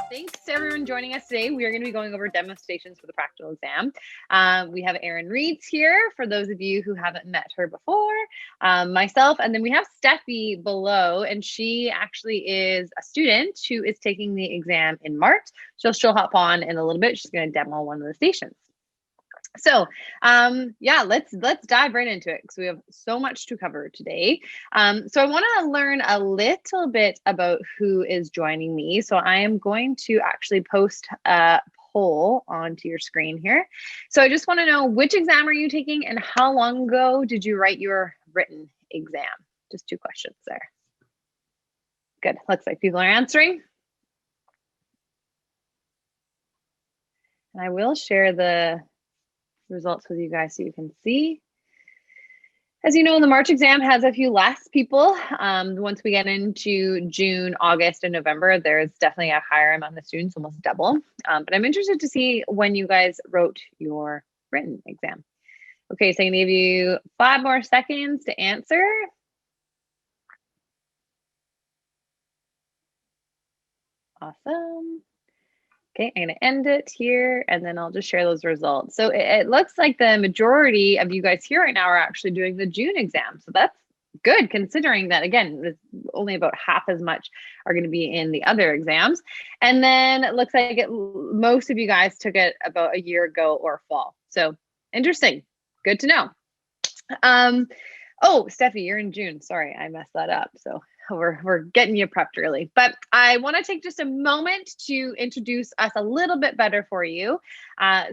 Thanks to everyone joining us today. We are going to be going over demonstrations for the practical exam. We have Erin Reeds here, for those of you who haven't met her before, myself, and then we have Steffi below, and she actually is a student who is taking the exam in March. She'll hop on in a little bit. She's going to demo one of the stations. So yeah, let's dive right into it because we have so much to cover today. So I want to learn a little bit about who is joining me. So I am going to actually post a poll onto your screen here. So I just want to know, which exam are you taking and how long ago did you write your written exam? Just 2 questions there. Good. Looks like people are answering. And I will share the results with you guys so you can see. As you know, the March exam has a few less people. Once we get into June, August, and November, there's definitely a higher amount of students, almost double. But I'm interested to see when you guys wrote your written exam. Okay, so I'm gonna give you 5 more seconds to answer. Awesome. Okay, I'm gonna end it here and then I'll just share those results. So it looks like the majority of you guys here right now are actually doing the June exam. So that's good, considering that, again, only about half as much are gonna be in the other exams. And then it looks like most of you guys took it about a year ago or fall. So interesting, good to know. Oh, Steffi, you're in June. Sorry, I messed that up. So we're getting you prepped early, but I want to take just a moment to introduce us a little bit better for you.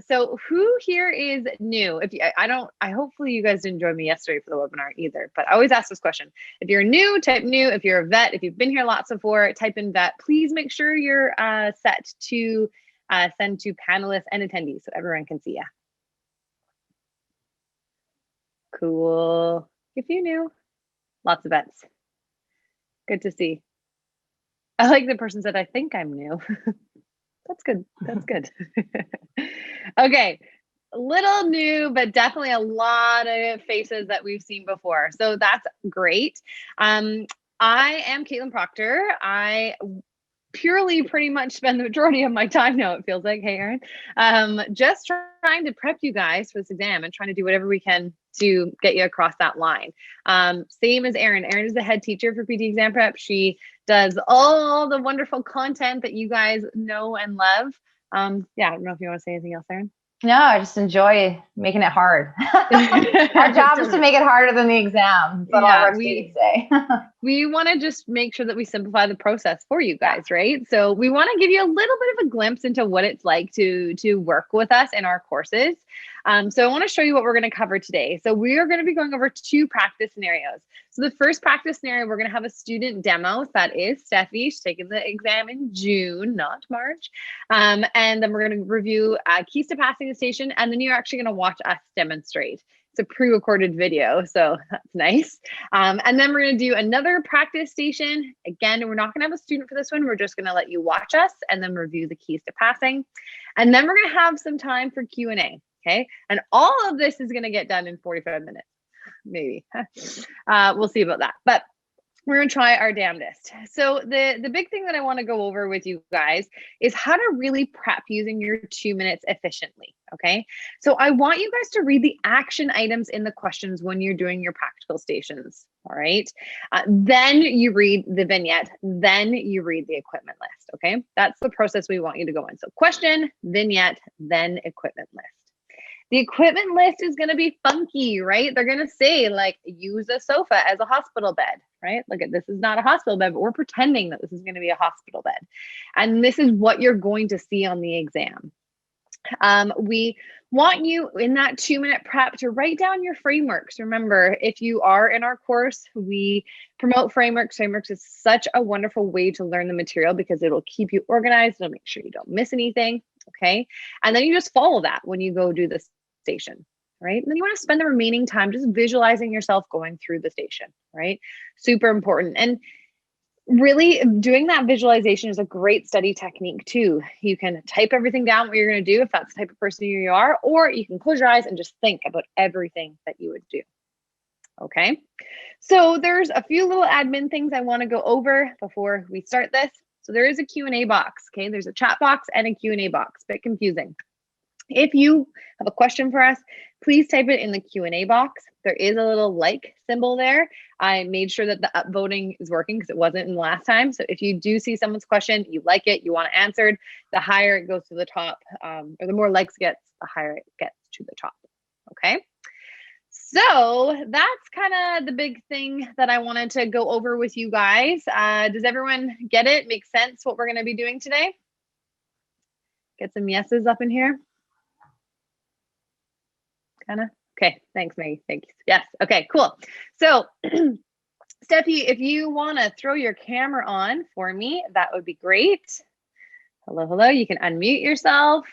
So who here is new? If you, I hopefully you guys didn't join me yesterday for the webinar either, but I always ask this question. If you're new, type new. If you're a vet, if you've been here lots before, type in vet. Please make sure you're set to send to panelists and attendees so everyone can see you. Cool. If you knew, lots of vets. Good to see. I like the person said, I think I'm new. That's good. That's good. Okay. A little new, but definitely a lot of faces that we've seen before. So that's great. I am Katelyn Proctor. I purely pretty much spend the majority of my time now, it feels like, hey, Erin, just trying to prep you guys for this exam and trying to do whatever we can to get you across that line. Same as Erin. Erin is the head teacher for PT Exam Prep. She does all the wonderful content that you guys know and love. Yeah, I don't know if you want to say anything else, Erin. No, I just enjoy making it hard. Our job is to make it harder than the exam. That's what all of our students say. We want to just make sure that we simplify the process for you guys, right? So we want to give you a little bit of a glimpse into what it's like to work with us in our courses. So I want to show you what we're going to cover today. So we are going to be going over 2 practice scenarios. So the first practice scenario, we're going to have a student demo. That is Steffi. She's taking the exam in June, not March. And then we're going to review keys to passing the station. And then you're actually going to watch us demonstrate. It's a pre-recorded video, so that's nice. And then we're going to do another practice station. Again, we're not going to have a student for this one. We're just going to let you watch us and then review the keys to passing. And then we're going to have some time for Q&A, okay? And all of this is going to get done in 45 minutes, maybe. We'll see about that. But we're going to try our damnedest. So the big thing that I want to go over with you guys is how to really prep using your 2 minutes efficiently, okay? So I want you guys to read the action items in the questions when you're doing your practical stations, all right? Then you read the vignette, then you read the equipment list, okay? That's the process we want you to go in. So question, vignette, then equipment list. The equipment list is going to be funky, right? They're going to say, like, use a sofa as a hospital bed, right? Look, this is not a hospital bed, but we're pretending that this is going to be a hospital bed. And this is what you're going to see on the exam. We want you in that 2-minute prep to write down your frameworks. Remember, if you are in our course, we promote frameworks. Frameworks is such a wonderful way to learn the material because it'll keep you organized. It'll make sure you don't miss anything. Okay. And then you just follow that when you go do the station, right? And then you want to spend the remaining time just visualizing yourself going through the station, right? Super important. And really doing that visualization is a great study technique too. You can type everything down what you're going to do if that's the type of person you are, or you can close your eyes and just think about everything that you would do. Okay. So there's a few little admin things I want to go over before we start this. So there is a Q&A box. Okay. There's a chat box and a Q&A box. Bit confusing. If you have a question for us, please type it in the Q&A box. There is a little like symbol there. I made sure that the upvoting is working because it wasn't in the last time. So if you do see someone's question, you like it, you want it answered, the higher it goes to the top, or the more likes it gets, the higher it gets to the top. Okay. So that's kind of the big thing that I wanted to go over with you guys. Does everyone get it? Make sense what we're going to be doing today? Get some yeses up in here. Kind of. Okay. Thanks, Maggie. Thank you. Yes. Okay, cool. So Steffi, if you want to throw your camera on for me, that would be great. Hello, hello. You can unmute yourself.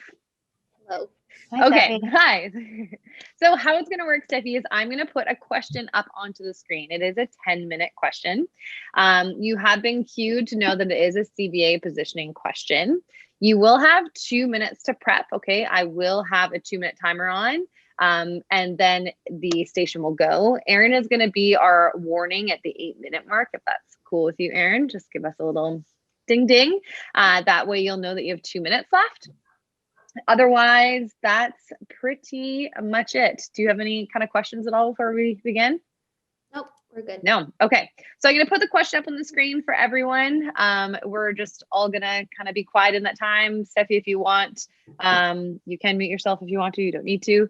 Hello. Hi, okay. Steffi. Hi. So how it's going to work, Steffi, is I'm going to put a question up onto the screen. It is a 10-minute question. You have been cued to know that it is a CBA positioning question. You will have 2 minutes to prep. Okay. I will have a 2-minute timer on. And then the station will go. Erin is going to be our warning at the 8-minute mark. If that's cool with you, Erin, just give us a little ding ding. That way you'll know that you have 2 minutes left. Otherwise, that's pretty much it. Do you have any kind of questions at all before we begin? Nope, we're good. No. Okay. So I'm going to put the question up on the screen for everyone. We're just all going to kind of be quiet in that time. Steffi, if you want, you can mute yourself if you want to. You don't need to.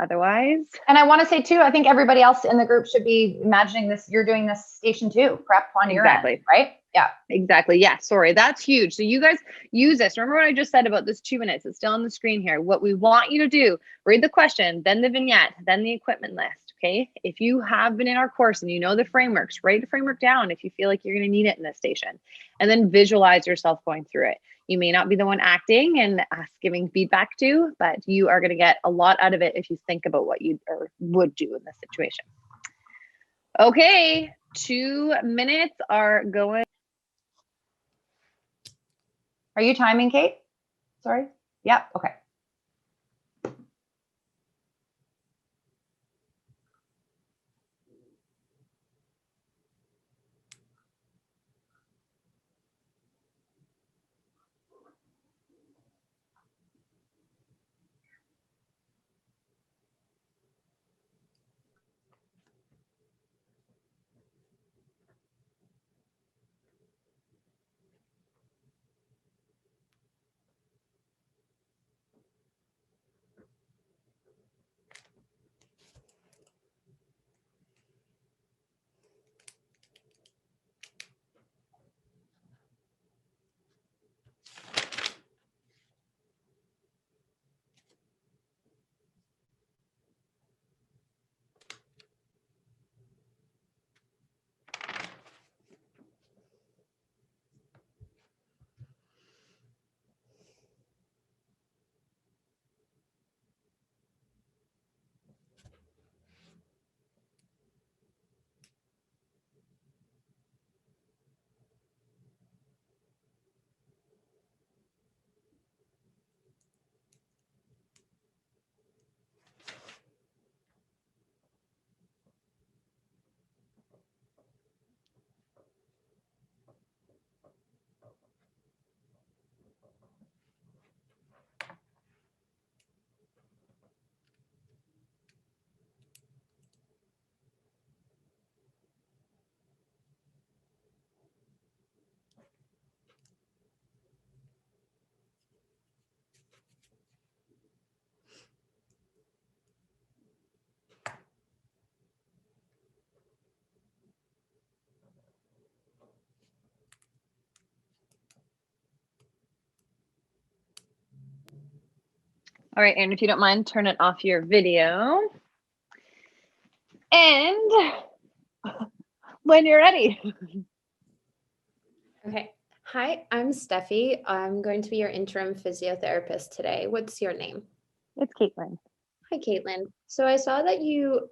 Otherwise. And I want to say too, I think everybody else in the group should be imagining this. You're doing this station too, prep on your end, right? Yeah, exactly. Yeah. Sorry. That's huge. So you guys use this. Remember what I just said about this 2 minutes? It's still on the screen here. What we want you to do, read the question, then the vignette, then the equipment list. Okay. If you have been in our course and you know the frameworks, write the framework down if you feel like you're going to need it in this station, and then visualize yourself going through it. You may not be the one acting and giving feedback to, but you are going to get a lot out of it if you think about what you would do in this situation. Okay, 2 minutes are going. Are you timing, Kate? Sorry. Yeah. Okay. All right, Erin, if you don't mind, turn it off your video. And when you're ready. Okay. Hi, I'm Steffi. I'm going to be your interim physiotherapist today. What's your name? It's Katelyn. Hi, Katelyn. So I saw that you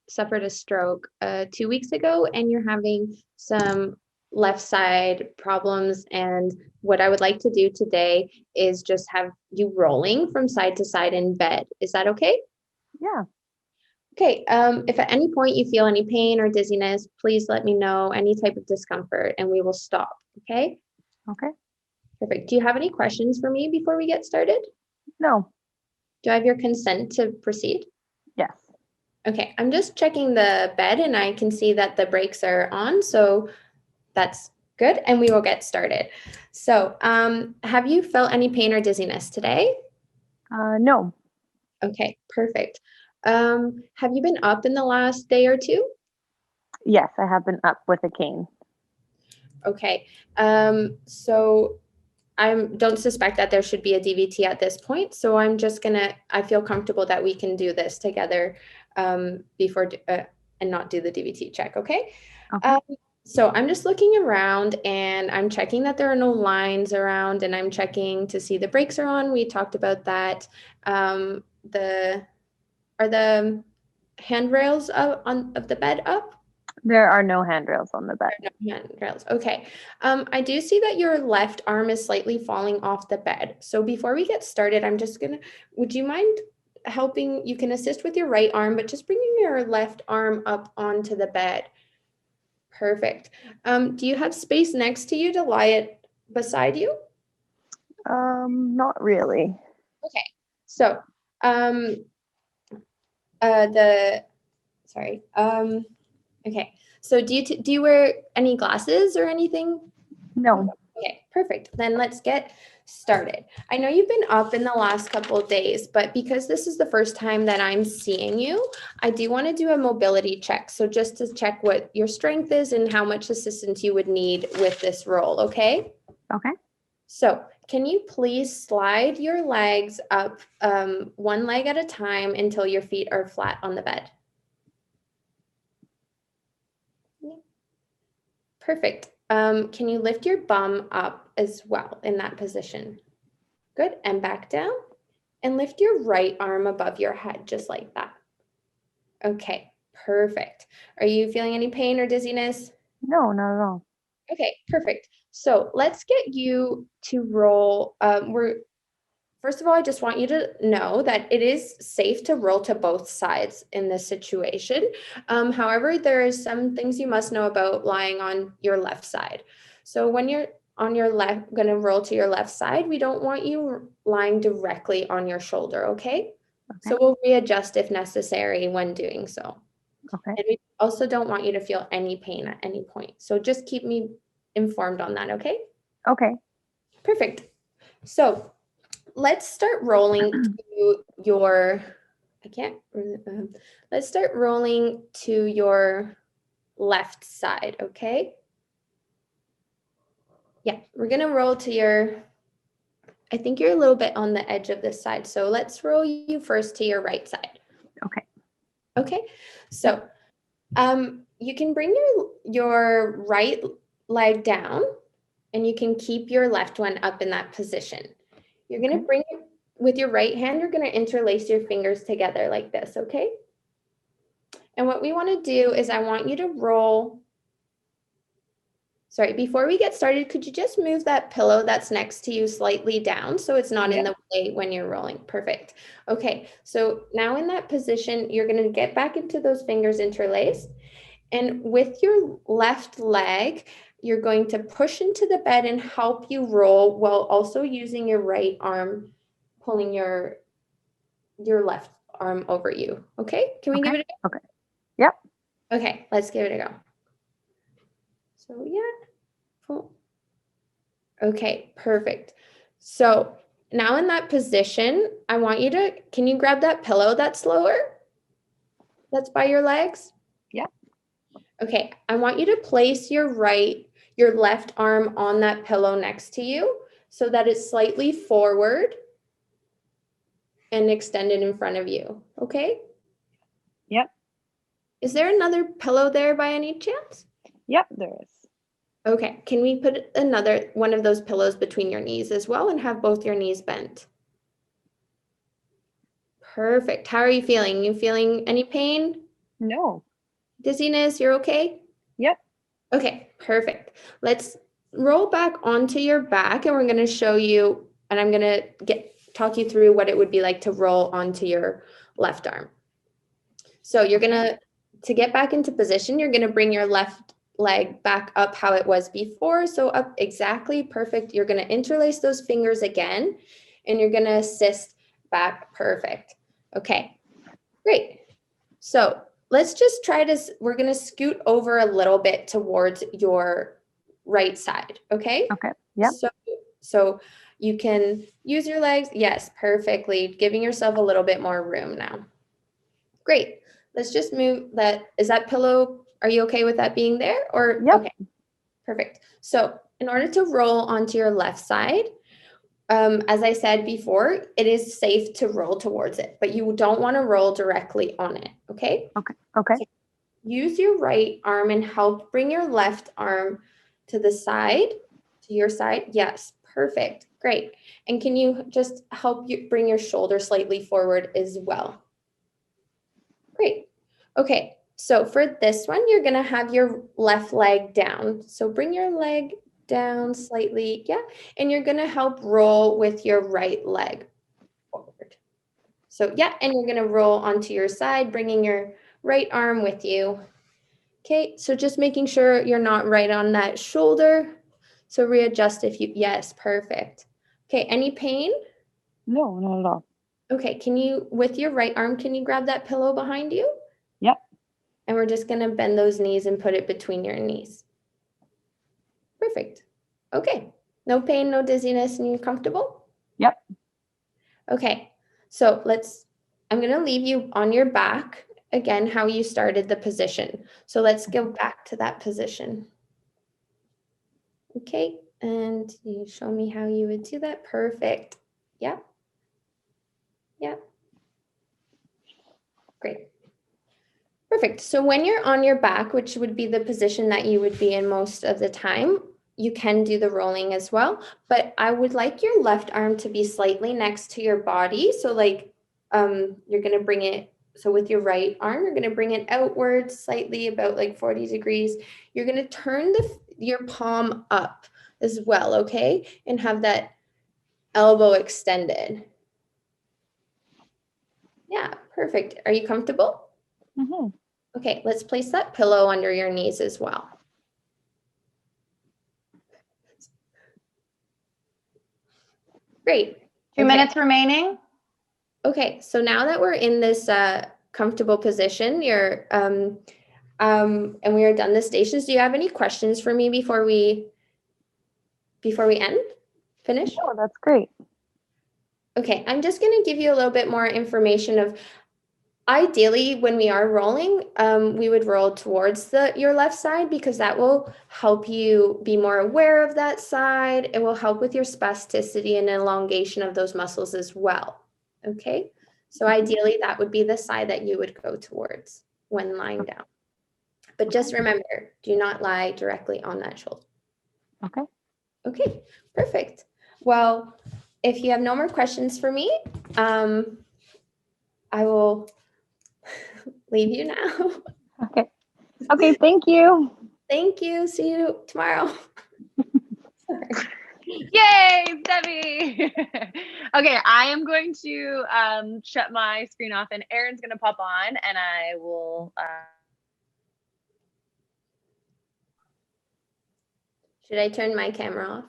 suffered a stroke 2 weeks ago and you're having some left side problems. And what I would like to do today is just have you rolling from side to side in bed. Is that okay? Yeah. Okay, if at any point you feel any pain or dizziness, please let me know any type of discomfort and we will stop, okay? Okay. Perfect. Do you have any questions for me before we get started? No. Do I have your consent to proceed? Yes. Okay, I'm just checking the bed and I can see that the brakes are on, so that's good, and we will get started. So, have you felt any pain or dizziness today? No. Okay, perfect. Have you been up in the last day or two? Yes, I have been up with a cane. Okay, so I don't suspect that there should be a DVT at this point, so I'm just gonna, I feel comfortable that we can do this together before and not do the DVT check, okay? Okay. So I'm just looking around and I'm checking that there are no lines around and I'm checking to see the brakes are on. We talked about that. Are the handrails of the bed up? There are no handrails on the bed. No handrails. Okay. I do see that your left arm is slightly falling off the bed. So before we get started, I'm just gonna, would you mind helping? You can assist with your right arm, but just bringing your left arm up onto the bed. Perfect. Do you have space next to you to lie it beside you? Not really. Okay. So, sorry. Okay. So do you wear any glasses or anything? No. Okay, perfect. Then let's get started. I know you've been up in the last couple of days, but because this is the first time that I'm seeing you, I do want to do a mobility check. So just to check what your strength is and how much assistance you would need with this role, okay? Okay. So can you please slide your legs up one leg at a time until your feet are flat on the bed? Perfect. Can you lift your bum up as well in that position? Good. And back down. And lift your right arm above your head, just like that. Okay, perfect. Are you feeling any pain or dizziness? No, not at all. Okay, perfect. So let's get you to roll. First of all, I just want you to know that it is safe to roll to both sides in this situation. However, there are some things you must know about lying on your left side. So when you're on your left, going to roll to your left side, we don't want you lying directly on your shoulder, okay? So we'll readjust if necessary when doing so. Okay. And we also don't want you to feel any pain at any point. So just keep me informed on that, okay? Okay. Perfect. So let's start rolling to your, let's start rolling to your left side, okay? Yeah, we're gonna roll to your, I think you're a little bit on the edge of this side. So let's roll you first to your right side. Okay. Okay, so you can bring your right leg down and you can keep your left one up in that position. You're gonna bring it with your right hand, you're gonna interlace your fingers together like this, okay? And what we wanna do is I want you to roll. Sorry, before we get started, could you just move that pillow that's next to you slightly down so it's not in the way when you're rolling? Perfect. Okay, so now in that position, you're gonna get back into those fingers interlaced. And with your left leg, you're going to push into the bed and help you roll while also using your right arm, pulling your left arm over you. Okay, can we give it a go? Okay. Yep. Okay, let's give it a go. So yeah. Okay, perfect. So now in that position, I want you to, can you grab that pillow that's lower? That's by your legs? Yeah. Okay, I want you to place your left arm on that pillow next to you so that it's slightly forward and extended in front of you, okay? Yep. Is there another pillow there by any chance? Yep, there is. Okay, can we put another one of those pillows between your knees as well and have both your knees bent? Perfect. How are you feeling? You feeling any pain? No. Dizziness? You're okay? Yep. Okay, perfect. Let's roll back onto your back and we're going to show you, and I'm going to talk you through what it would be like to roll onto your left arm. So you're to get back into position, you're gonna bring your left leg back up how it was before. So up exactly, perfect. You're gonna interlace those fingers again, and you're gonna assist back, perfect. Okay, great. So let's just try to, we're gonna scoot over a little bit towards your right side, okay? Okay, yep. So you can use your legs, yes, perfectly, giving yourself a little bit more room now. Great. Let's just move that. Is that pillow, are you okay with that being there? Or yep. Okay, perfect. So in order to roll onto your left side, as I said before, it is safe to roll towards it, but you don't want to roll directly on it, okay? Okay. So use your right arm and help bring your left arm to the side, to your side. Yes, perfect, great. And can you just help you bring your shoulder slightly forward as well? Great. Okay, so for this one, you're gonna have your left leg down. So bring your leg down slightly, yeah, and you're gonna help roll with your right leg forward. So yeah, and you're gonna roll onto your side, bringing your right arm with you. Okay, so just making sure you're not right on that shoulder. So readjust if you, yes, perfect. Okay, any pain? No, not at all. Okay, can you, with your right arm, can you grab that pillow behind you? Yep. And we're just gonna bend those knees and put it between your knees. Perfect. Okay, no pain, no dizziness, and you're comfortable? Yep. Okay, so I'm gonna leave you on your back, again, how you started the position. So let's go back to that position. Okay, and you show me how you would do that. Perfect. Yep. Yep. Great. Perfect. So when you're on your back, which would be the position that you would be in most of the time, you can do the rolling as well. But I would like your left arm to be slightly next to your body. So like you're going to bring it, so with your right arm, you're going to bring it outwards slightly, about like 40 degrees. You're going to turn your palm up as well, okay? And have that elbow extended. Yeah, perfect. Are you comfortable? Mm-hmm. Okay, let's place that pillow under your knees as well. Great. 2 minutes remaining. Okay, so now that we're in this comfortable position, and we are done the stations, do you have any questions for me before we finish? Oh, that's great. Okay, I'm just going to give you a little bit more information of, ideally, when we are rolling, we would roll towards your left side because that will help you be more aware of that side. It will help with your spasticity and elongation of those muscles as well. Okay, so ideally that would be the side that you would go towards when lying down. But just remember, do not lie directly on that shoulder. Okay. Okay, perfect. Well, if you have no more questions for me, I will leave you now. Okay. Okay, thank you. Thank you. See you tomorrow. Yay, Debbie. Okay, I am going to shut my screen off and Erin's going to pop on and I will. Should I turn my camera off?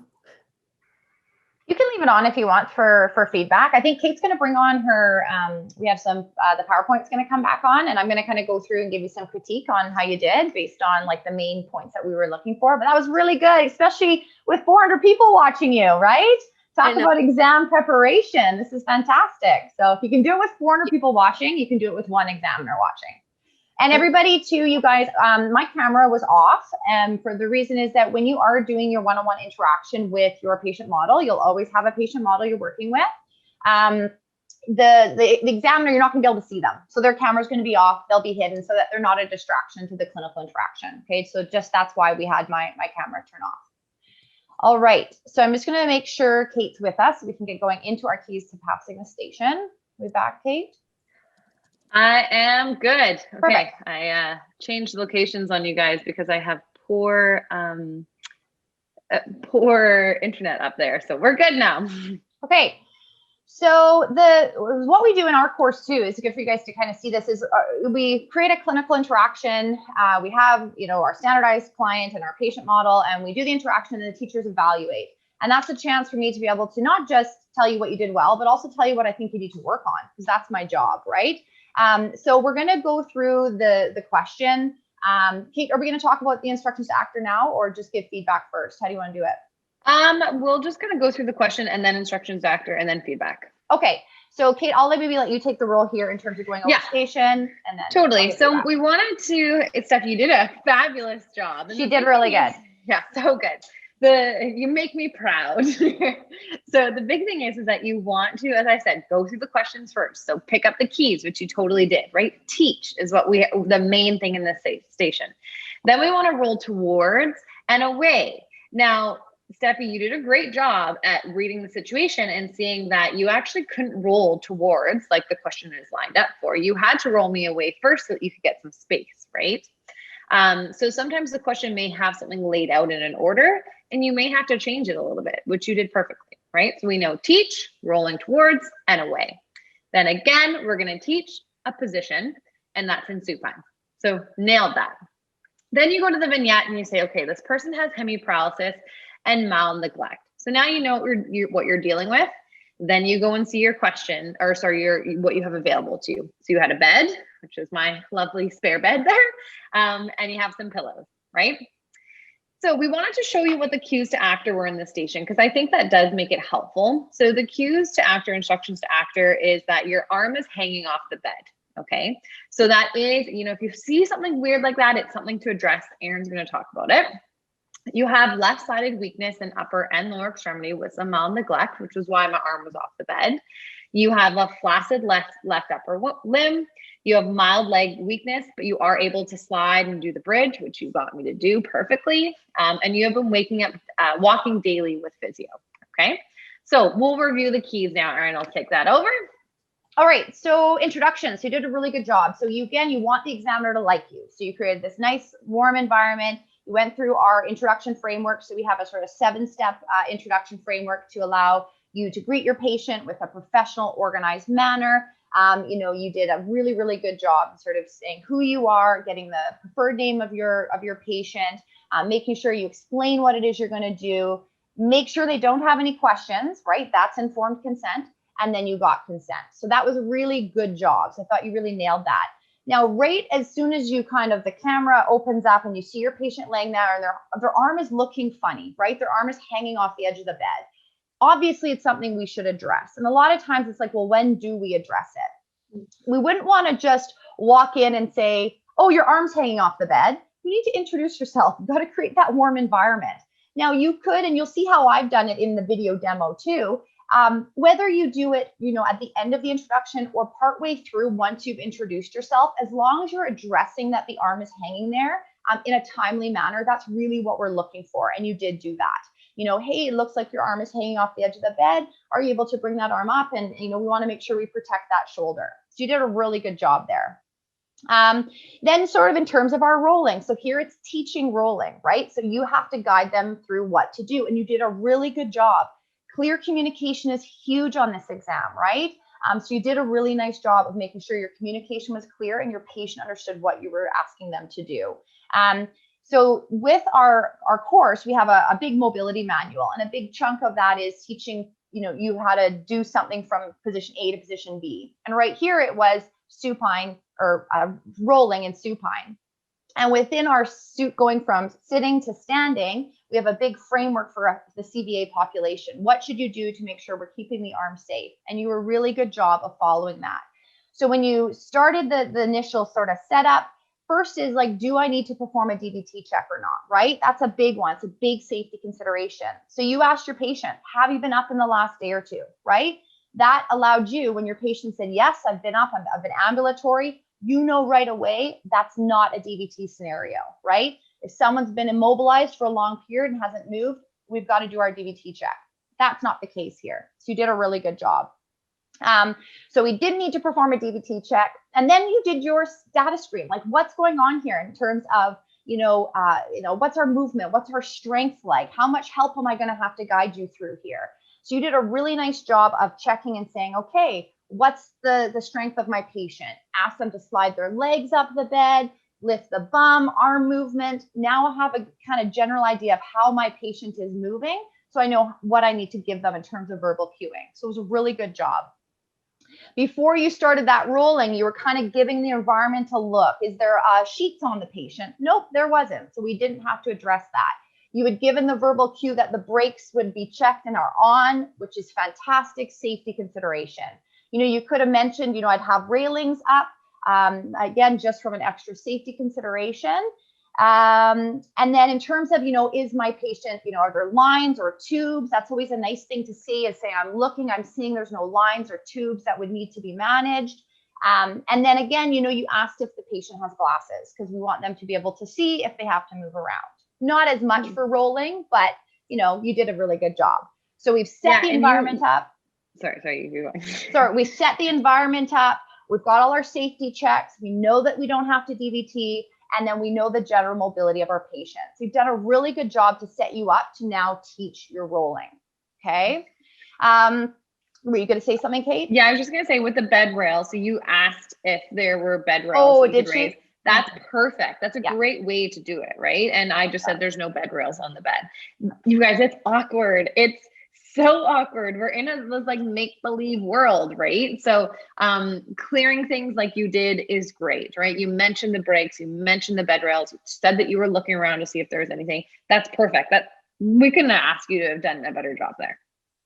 You can leave it on if you want for feedback. I think Kate's going to bring on her, we have some, the PowerPoint's going to come back on and I'm going to kind of go through and give you some critique on how you did based on like the main points that we were looking for. But that was really good, especially with 400 people watching you, right? Talk about exam preparation. This is fantastic. So if you can do it with 400 people watching, you can do it with one examiner watching. And everybody too, you guys, my camera was off. And for the reason is that when you are doing your one-on-one interaction with your patient model, you'll always have a patient model you're working with. The examiner, you're not gonna be able to see them. So their camera's gonna be off, they'll be hidden so that they're not a distraction to the clinical interaction. Okay, so just that's why we had my camera turn off. All right, so I'm just gonna make sure Kate's with us so we can get going into our keys to passing the station. We back, Kate? I am good. Okay, perfect. I changed locations on you guys because I have poor internet up there. So we're good now. Okay, So what we do in our course too is good for you guys to kind of see this is we create a clinical interaction. We have, our standardized client and our patient model, and we do the interaction and the teachers evaluate. And that's a chance for me to be able to not just tell you what you did well, but also tell you what I think you need to work on, because that's my job, right? So we're going to go through the question. Kate, are we going to talk about the instructions to actor now, or just give feedback first? How do you want to do it? We'll just kind of go through the question and then instructions to actor and then feedback. Okay. So Kate, I'll maybe let you take the role here in terms of going over station and then. Totally. So we wanted to, Steph, you did a fabulous job. She did really good. Yeah, so good. You make me proud. So the big thing is that you want to, as I said, go through the questions first. So pick up the keys, which you totally did, right? Teach is the main thing in this station. Then we want to roll towards and away. Now, Steffi, you did a great job at reading the situation and seeing that you actually couldn't roll towards like the question is lined up for. You had to roll me away first so that you could get some space, right? So sometimes the question may have something laid out in an order and you may have to change it a little bit, which you did perfectly, right? So we know teach, rolling towards, and away. Then again, we're going to teach a position, and that's in supine. So nailed that. Then you go to the vignette and you say, okay, this person has hemiparalysis and mild neglect. So now you know what you're dealing with. Then you go and see your question, or sorry, what you have available to you. So you had a bed, which is my lovely spare bed there, and you have some pillows, right? So we wanted to show you what the cues to actor were in the station, because I think that does make it helpful. So the cues to actor, instructions to actor, is that your arm is hanging off the bed. Okay, so that is, if you see something weird like that, it's something to address. Erin's going to talk about it. You have left-sided weakness in upper and lower extremity with some mild neglect, which is why my arm was off the bed. You have a flaccid left upper limb. You have mild leg weakness, but you are able to slide and do the bridge, which you got me to do perfectly. And you have been walking daily with physio. Okay, so we'll review the keys now. Erin, I'll take that over. All right, so introduction. So you did a really good job. So you want the examiner to like you. So you created this nice, warm environment. You went through our introduction framework. So we have a sort of 7-step introduction framework to allow you to greet your patient with a professional, organized manner. You did a really, really good job sort of saying who you are, getting the preferred name of your patient, making sure you explain what it is you're going to do, make sure they don't have any questions, right? That's informed consent. And then you got consent. So that was a really good job. So I thought you really nailed that. Now, right as soon as the camera opens up and you see your patient laying there and their arm is looking funny, right? Their arm is hanging off the edge of the bed. Obviously, it's something we should address. And a lot of times it's like, well, when do we address it? We wouldn't want to just walk in and say, oh, your arm's hanging off the bed. You need to introduce yourself. You've got to create that warm environment. Now, you could, and you'll see how I've done it in the video demo too, whether you do it, at the end of the introduction or partway through once you've introduced yourself, as long as you're addressing that the arm is hanging there in a timely manner, that's really what we're looking for. And you did do that. Hey, it looks like your arm is hanging off the edge of the bed. Are you able to bring that arm up? And, we want to make sure we protect that shoulder. So you did a really good job there. Then sort of in terms of our rolling. So here it's teaching rolling, right? So you have to guide them through what to do. And you did a really good job. Clear communication is huge on this exam, right? So you did a really nice job of making sure your communication was clear and your patient understood what you were asking them to do. So with our course, we have a big mobility manual, and a big chunk of that is teaching, you how to do something from position A to position B. And right here it was supine or rolling in supine. And within our suit going from sitting to standing, we have a big framework for the CVA population. What should you do to make sure we're keeping the arm safe? And you were a really good job of following that. So when you started the initial sort of setup, first is like, do I need to perform a DVT check or not, right? That's a big one. It's a big safety consideration. So you asked your patient, have you been up in the last day or two, right? That allowed you, when your patient said, yes, I've been up, I've been ambulatory, right away, that's not a DVT scenario, right? If someone's been immobilized for a long period and hasn't moved, we've got to do our DVT check. That's not the case here. So you did a really good job. So we did need to perform a DVT check. And then you did your data screen, like what's going on here in terms of, what's our movement? What's our strength like? How much help am I going to have to guide you through here? So you did a really nice job of checking and saying, okay, what's the strength of my patient? Ask them to slide their legs up the bed, lift the bum, arm movement. Now I have a kind of general idea of how my patient is moving, so I know what I need to give them in terms of verbal cueing. So it was a really good job. Before you started that rolling, you were kind of giving the environment a look. Is there sheets on the patient? Nope, there wasn't. So we didn't have to address that. You had given the verbal cue that the brakes would be checked and are on, which is fantastic safety consideration. You know, you could have mentioned, you know, I'd have railings up, again, just from an extra safety consideration. And then in terms of, you know, is my patient, you know, are there lines or tubes? That's always a nice thing to see, is say, I'm looking, I'm seeing there's no lines or tubes that would need to be managed. And then again, you know, you asked if the patient has glasses, because we want them to be able to see if they have to move around. Not as much for rolling, but, you know, you did a really good job. So we've set the environment up. Sorry, you're going. Sorry, we set the environment up. We've got all our safety checks. We know that we don't have to DVT. And then we know the general mobility of our patients. We've done a really good job to set you up to now teach your rolling. Okay. Were you going to say something, Kate? Yeah, I was just going to say, with the bed rail. So you asked if there were bed rails. Oh, did she? That's perfect. That's a great way to do it, right? And I just said there's no bed rails on the bed. You guys, it's awkward. It's so awkward. We're in this like make-believe world, right? So clearing things like you did is great, right? You mentioned the brakes, you mentioned the bed rails, you said that you were looking around to see if there was anything. That's perfect. That we couldn't ask you to have done a better job there.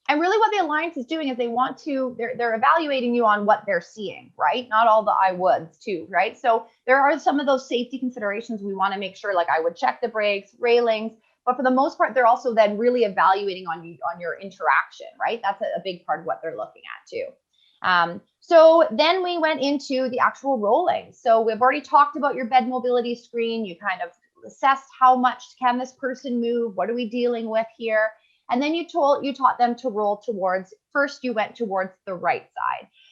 And really what the Alliance is doing is they want to, they're evaluating you on what they're seeing, right? Not all the I woulds too, right? So there are some of those safety considerations we want to make sure, like I would check the brakes, railings, but for the most part, they're also then really evaluating on you, on your interaction, right? That's a big part of what they're looking at too. So then we went into the actual rolling. So we've already talked about your bed mobility screen. You kind of assessed how much can this person move? What are we dealing with here? And then you taught them to roll towards, first you went towards the right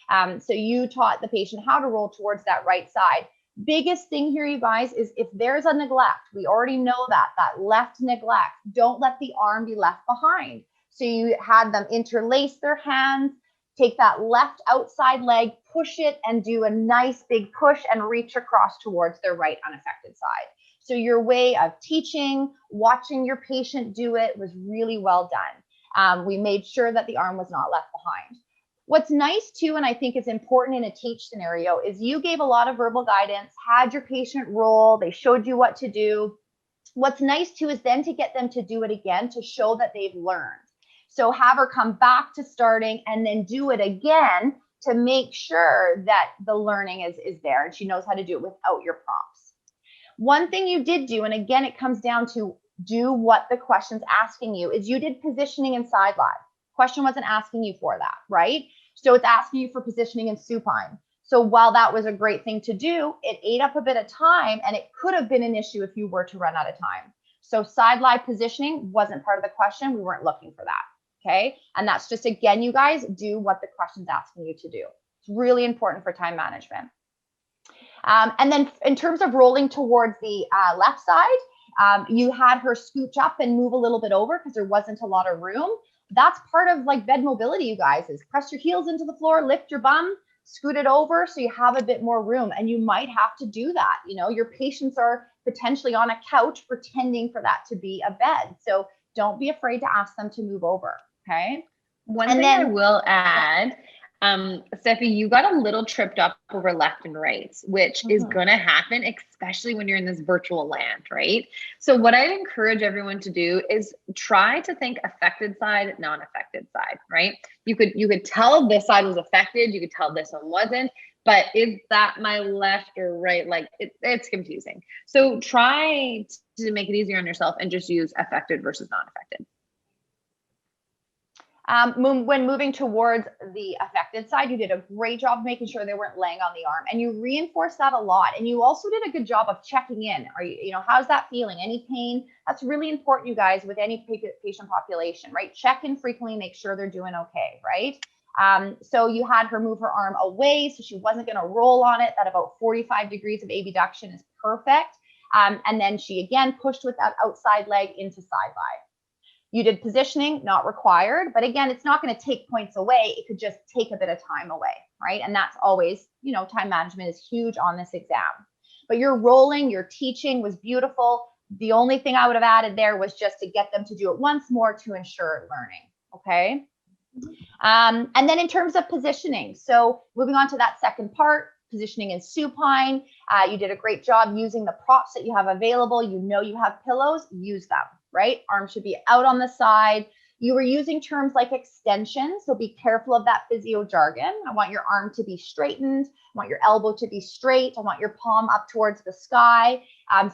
side. So you taught the patient how to roll towards that right side. Biggest thing here, you guys, is if there's a neglect, we already know that left neglect, don't let the arm be left behind. So you had them interlace their hands, take that left outside leg, push it, and do a nice big push and reach across towards their right unaffected side. So your way of teaching, watching your patient do it was really well done. We made sure that the arm was not left behind. What's nice too, and I think is important in a teach scenario, is you gave a lot of verbal guidance, had your patient roll, they showed you what to do. What's nice too is then to get them to do it again to show that they've learned. So have her come back to starting and then do it again to make sure that the learning is there and she knows how to do it without your prompts. One thing you did do, and again, it comes down to do what the question's asking you, is you did positioning and side lie. Question wasn't asking you for that, right? So it's asking you for positioning and supine. So while that was a great thing to do, it ate up a bit of time and it could have been an issue if you were to run out of time. So side lie positioning wasn't part of the question. We weren't looking for that, okay? And that's just, again, you guys do what the question's asking you to do. It's really important for time management. And then in terms of rolling towards the left side, you had her scooch up and move a little bit over because there wasn't a lot of room. That's part of like bed mobility, you guys, is press your heels into the floor, lift your bum, scoot it over so you have a bit more room. And you might have to do that. You know, your patients are potentially on a couch pretending for that to be a bed. So don't be afraid to ask them to move over, okay? One thing I will add, Steffi, you got a little tripped up over left and right, which is going to happen, especially when you're in this virtual land, right? So what I'd encourage everyone to do is try to think affected side, non-affected side, right? You could tell this side was affected, you could tell this one wasn't, but is that my left or right? Like it's confusing. So try to make it easier on yourself and just use affected versus non-affected. When moving towards the affected side, you did a great job making sure they weren't laying on the arm, and you reinforced that a lot. And you also did a good job of checking in. Are you know, how's that feeling? Any pain? That's really important, you guys, with any patient population, right? Check in frequently, make sure they're doing okay, right? So you had her move her arm away so she wasn't going to roll on it. That about 45 degrees of abduction is perfect. And then she again pushed with that outside leg into side lie. You did positioning, not required, but again, it's not going to take points away. It could just take a bit of time away, right? And that's always, you know, time management is huge on this exam. But your rolling, your teaching was beautiful. The only thing I would have added there was just to get them to do it once more to ensure learning, okay? And then in terms of positioning, so moving on to that second part, positioning in supine, you did a great job using the props that you have available. You know you have pillows, use them, right? Arms should be out on the side. You were using terms like extension, so be careful of that physio jargon. I want your arm to be straightened. I want your elbow to be straight. I want your palm up towards the sky.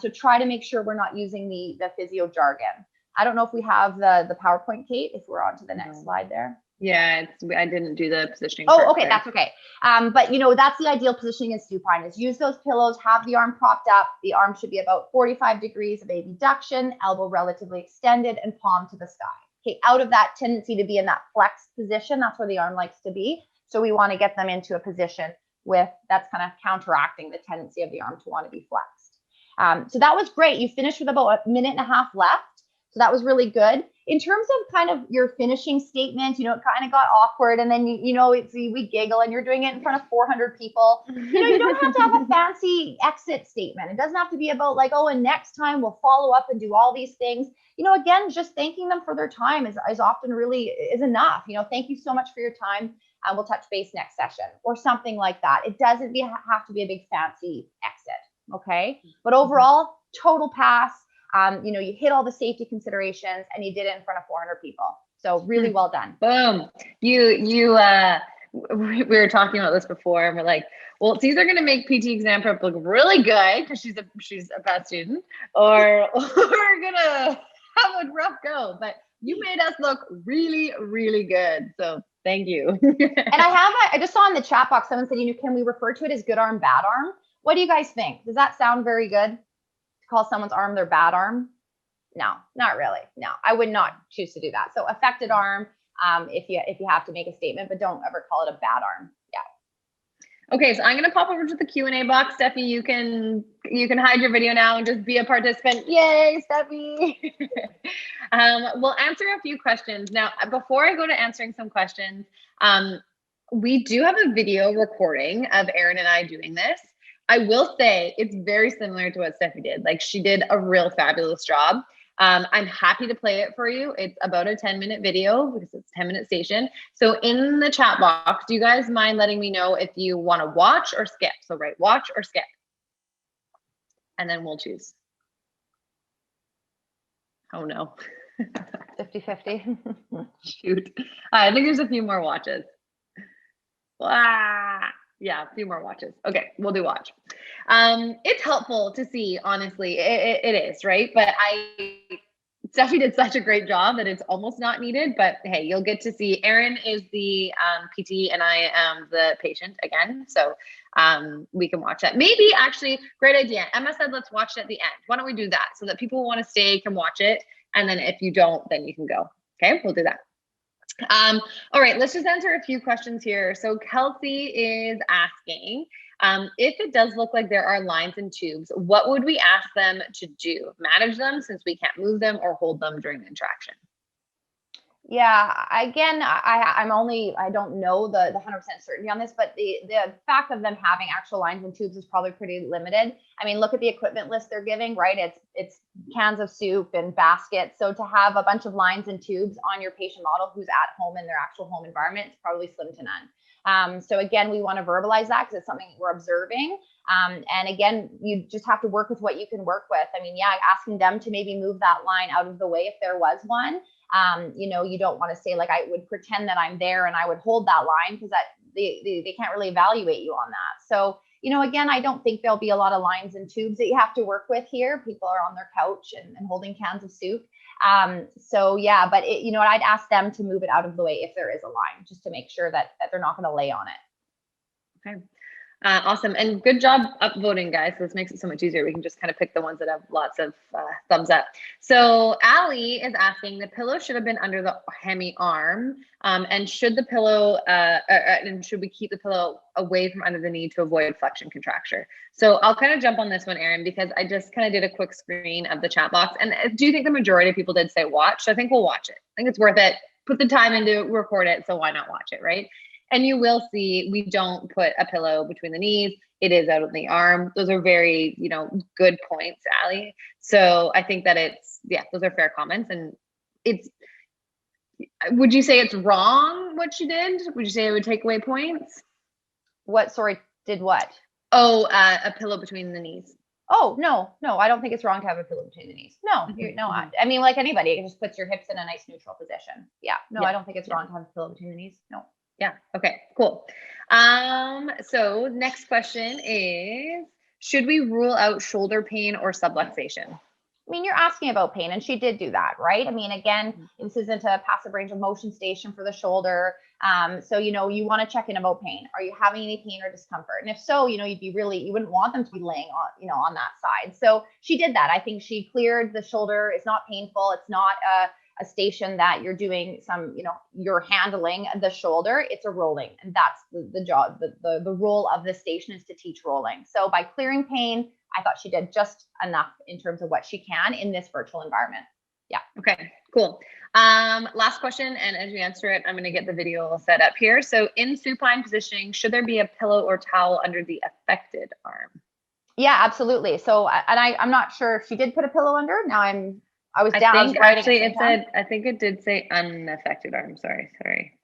So try to make sure we're not using the physio jargon. I don't know if we have the PowerPoint, Kate, if we're on to the next slide there. Yeah, I didn't do the positioning. Oh, okay, that's okay. But you know, that's the ideal positioning in supine is use those pillows, have the arm propped up. The arm should be about 45 degrees of abduction, elbow relatively extended, and palm to the sky. Okay, out of that tendency to be in that flexed position, that's where the arm likes to be. So we want to get them into a position with that's kind of counteracting the tendency of the arm to want to be flexed. So that was great. You finished with about a minute and a half left. So that was really good. In terms of kind of your finishing statement, you know, it kind of got awkward, and then, you know, we giggle and you're doing it in front of 400 people. You know, you don't have to have a fancy exit statement. It doesn't have to be about like, oh, and next time we'll follow up and do all these things. You know, again, just thanking them for their time is often really is enough. You know, thank you so much for your time, and we'll touch base next session or something like that. It doesn't have to be a big fancy exit, okay? But overall, total pass. You know, you hit all the safety considerations and you did it in front of 400 people. So really well done. Boom. We were talking about this before, and we're like, well, it's either going to make PT exam prep look really good because she's a past student, or we're going to have a rough go. But you made us look really, really good. So thank you. And I just saw in the chat box, someone said, you know, can we refer to it as good arm, bad arm? What do you guys think? Does that sound very good? Call someone's arm their bad arm? No, not really. No, I would not choose to do that. So affected arm, if you have to make a statement, but don't ever call it a bad arm. Yeah. Okay, so I'm gonna pop over to the Q&A box. Steffi, you can hide your video now and just be a participant. Yay, Steffi. We'll answer a few questions. Now, before I go to answering some questions, we do have a video recording of Erin and I doing this. I will say it's very similar to what Steffi did. Like, she did a real fabulous job. I'm happy to play it for you. It's about a 10-minute video because it's 10-minute station. So in the chat box, do you guys mind letting me know if you want to watch or skip? So write watch or skip, and then we'll choose. Oh no. 50-50. Shoot. I think there's a few more watches. Yeah, a few more watches. Okay, we'll do watch. It's helpful to see, honestly, it is, right? But Steffi did such a great job that it's almost not needed, but hey, you'll get to see Erin is the PT and I am the patient again. So we can watch that. Maybe actually, great idea. Emma said, let's watch it at the end. Why don't we do that so that people who want to stay can watch it? And then if you don't, then you can go. Okay, we'll do that. All right, let's just answer a few questions here. So Kelsey is asking, if it does look like there are lines and tubes, what would we ask them to do? Manage them since we can't move them, or hold them during the interaction? Yeah, again, I don't know the 100% certainty on this, but the fact of them having actual lines and tubes is probably pretty limited. I mean, look at the equipment list they're giving, right? It's cans of soup and baskets. So to have a bunch of lines and tubes on your patient model who's at home in their actual home environment is probably slim to none. So again, we want to verbalize that because it's something we're observing. And again, you just have to work with what you can work with. I mean, yeah, asking them to maybe move that line out of the way if there was one. You know, you don't want to say like, I would pretend that I'm there and I would hold that line, because that they can't really evaluate you on that. So, you know, again, I don't think there'll be a lot of lines and tubes that you have to work with here. People are on their couch and holding cans of soup. So yeah, but you know, I'd ask them to move it out of the way if there is a line, just to make sure that they're not going to lay on it. Okay. Awesome. And good job upvoting, guys. This makes it so much easier. We can just kind of pick the ones that have lots of thumbs up. So Allie is asking, the pillow should have been under the hemi arm. And should the pillow, and should we keep the pillow away from under the knee to avoid flexion contracture? So I'll kind of jump on this one, Erin, because I just kind of did a quick screen of the chat box. And do you think the majority of people did say watch? So I think we'll watch it. I think it's worth it. Put the time into record it. So why not watch it, right? And you will see we don't put a pillow between the knees. It is out of the arm. Those are very, good points, Allie. So I think that those are fair comments. And would you say it's wrong what you did? Would you say it would take away points? What, sorry, did what? Oh, a pillow between the knees. Oh, no, I don't think it's wrong to have a pillow between the knees. No, I mean, like anybody, it just puts your hips in a nice neutral position. Yeah, I don't think it's wrong to have a pillow between the knees. No. Yeah. Okay, cool. So next question is, should we rule out shoulder pain or subluxation? I mean, you're asking about pain, and she did do that, right? I mean, again, this isn't a passive range of motion station for the shoulder. So, you want to check in about pain. Are you having any pain or discomfort? And if so, you wouldn't want them to be laying on, on that side. So she did that. I think she cleared the shoulder. It's not painful. It's not a station that you're doing some, you're handling the shoulder. It's a rolling, and that's the job. The role of the station is to teach rolling. So by clearing pain, I thought she did just enough in terms of what she can in this virtual environment. Yeah. Okay, cool. Last question. And as you answer it, I'm going to get the video set up here. So in supine positioning, should there be a pillow or towel under the affected arm? Yeah, absolutely. So, and I'm not sure if she did put a pillow under. Now I was down. I think actually it said, I think it did say unaffected arm. Sorry.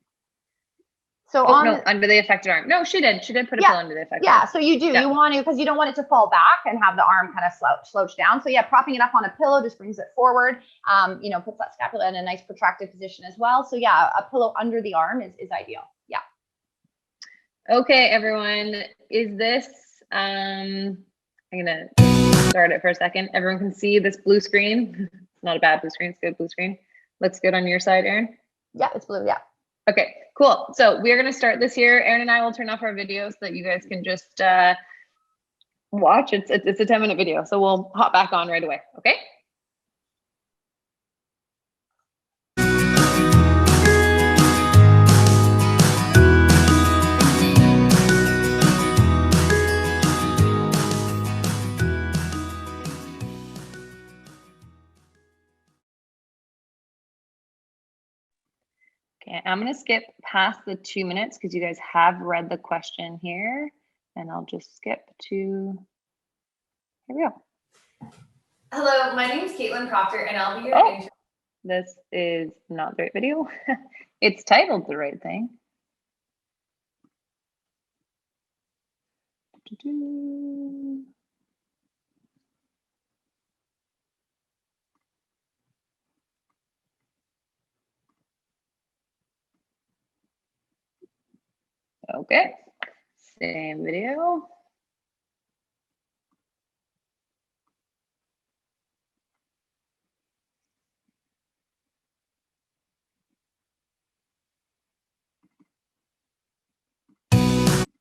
So no, under the affected arm. No, she did. She did put a pillow under the affected arm. Yeah, so you do. Yeah. You want to, because you don't want it to fall back and have the arm kind of slouch down. So yeah, propping it up on a pillow just brings it forward. Puts that scapula in a nice protracted position as well. So yeah, a pillow under the arm is ideal. Yeah. Okay, everyone. Is this, I'm going to start it for a second. Everyone can see this blue screen. It's not a bad blue screen. It's a good blue screen. Looks good on your side, Erin? Yeah, it's blue. Yeah. Okay, cool. So we're going to start this here. Erin and I will turn off our video so that you guys can just watch. It's a 10-minute video. So we'll hop back on right away. Okay. Okay, I'm going to skip past the 2 minutes because you guys have read the question here, and I'll just skip to, here we go. Hello, my name is Katelyn Proctor, and I'll be your This is not the right video. It's titled the right thing. Okay, same video.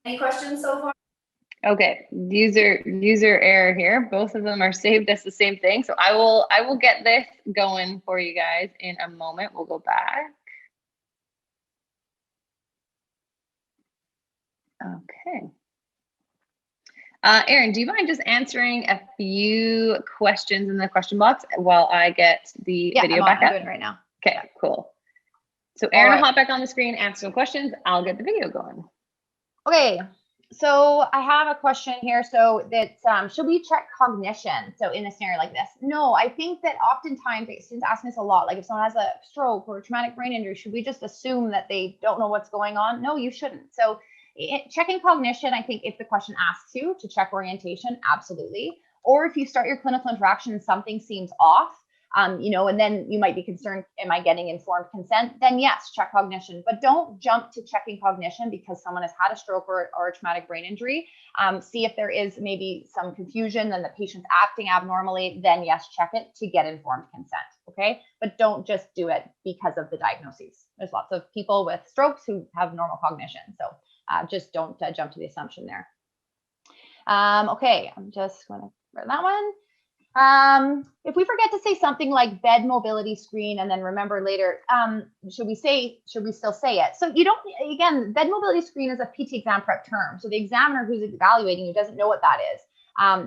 Any questions so far? Okay, user error here. Both of them are saved as the same thing. So I will get this going for you guys in a moment. We'll go back. Okay. Erin, do you mind just answering a few questions in the question box while I get the video back up? I'm doing it right now. Okay, cool. So Erin will hop back on the screen, answer some questions. I'll get the video going. Okay, so I have a question here. So that should we check cognition? So in a scenario like this, no, I think that oftentimes students ask this a lot. Like if someone has a stroke or a traumatic brain injury, should we just assume that they don't know what's going on? No, you shouldn't. So checking cognition, I think if the question asks you to check orientation, absolutely. Or if you start your clinical interaction and something seems off, and then you might be concerned, am I getting informed consent? Then yes, check cognition, but don't jump to checking cognition because someone has had a stroke or a traumatic brain injury. See if there is maybe some confusion and the patient's acting abnormally, then yes, check it to get informed consent, okay? But don't just do it because of the diagnoses. There's lots of people with strokes who have normal cognition, so just don't jump to the assumption there. Okay, I'm just going to read that one. If we forget to say something like bed mobility screen and then remember later, should we still say it? So you don't, again, bed mobility screen is a PT exam prep term. So the examiner who's evaluating you doesn't know what that is.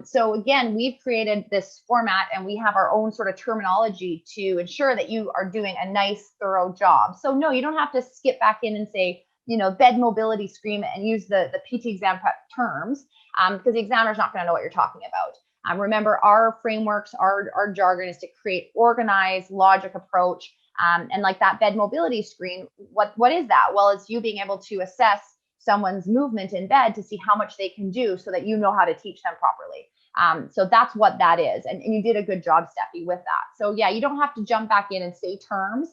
So again, we've created this format and we have our own sort of terminology to ensure that you are doing a nice, thorough job. So no, you don't have to skip back in and say, you know, bed mobility screen and use the PT exam prep terms, because the examiner's not going to know what you're talking about. Remember, our frameworks, our jargon is to create organized, logic approach. And like that bed mobility screen, what is that? Well, it's you being able to assess someone's movement in bed to see how much they can do so that you know how to teach them properly. So that's what that is. And you did a good job, Steffi, with that. So yeah, you don't have to jump back in and say terms.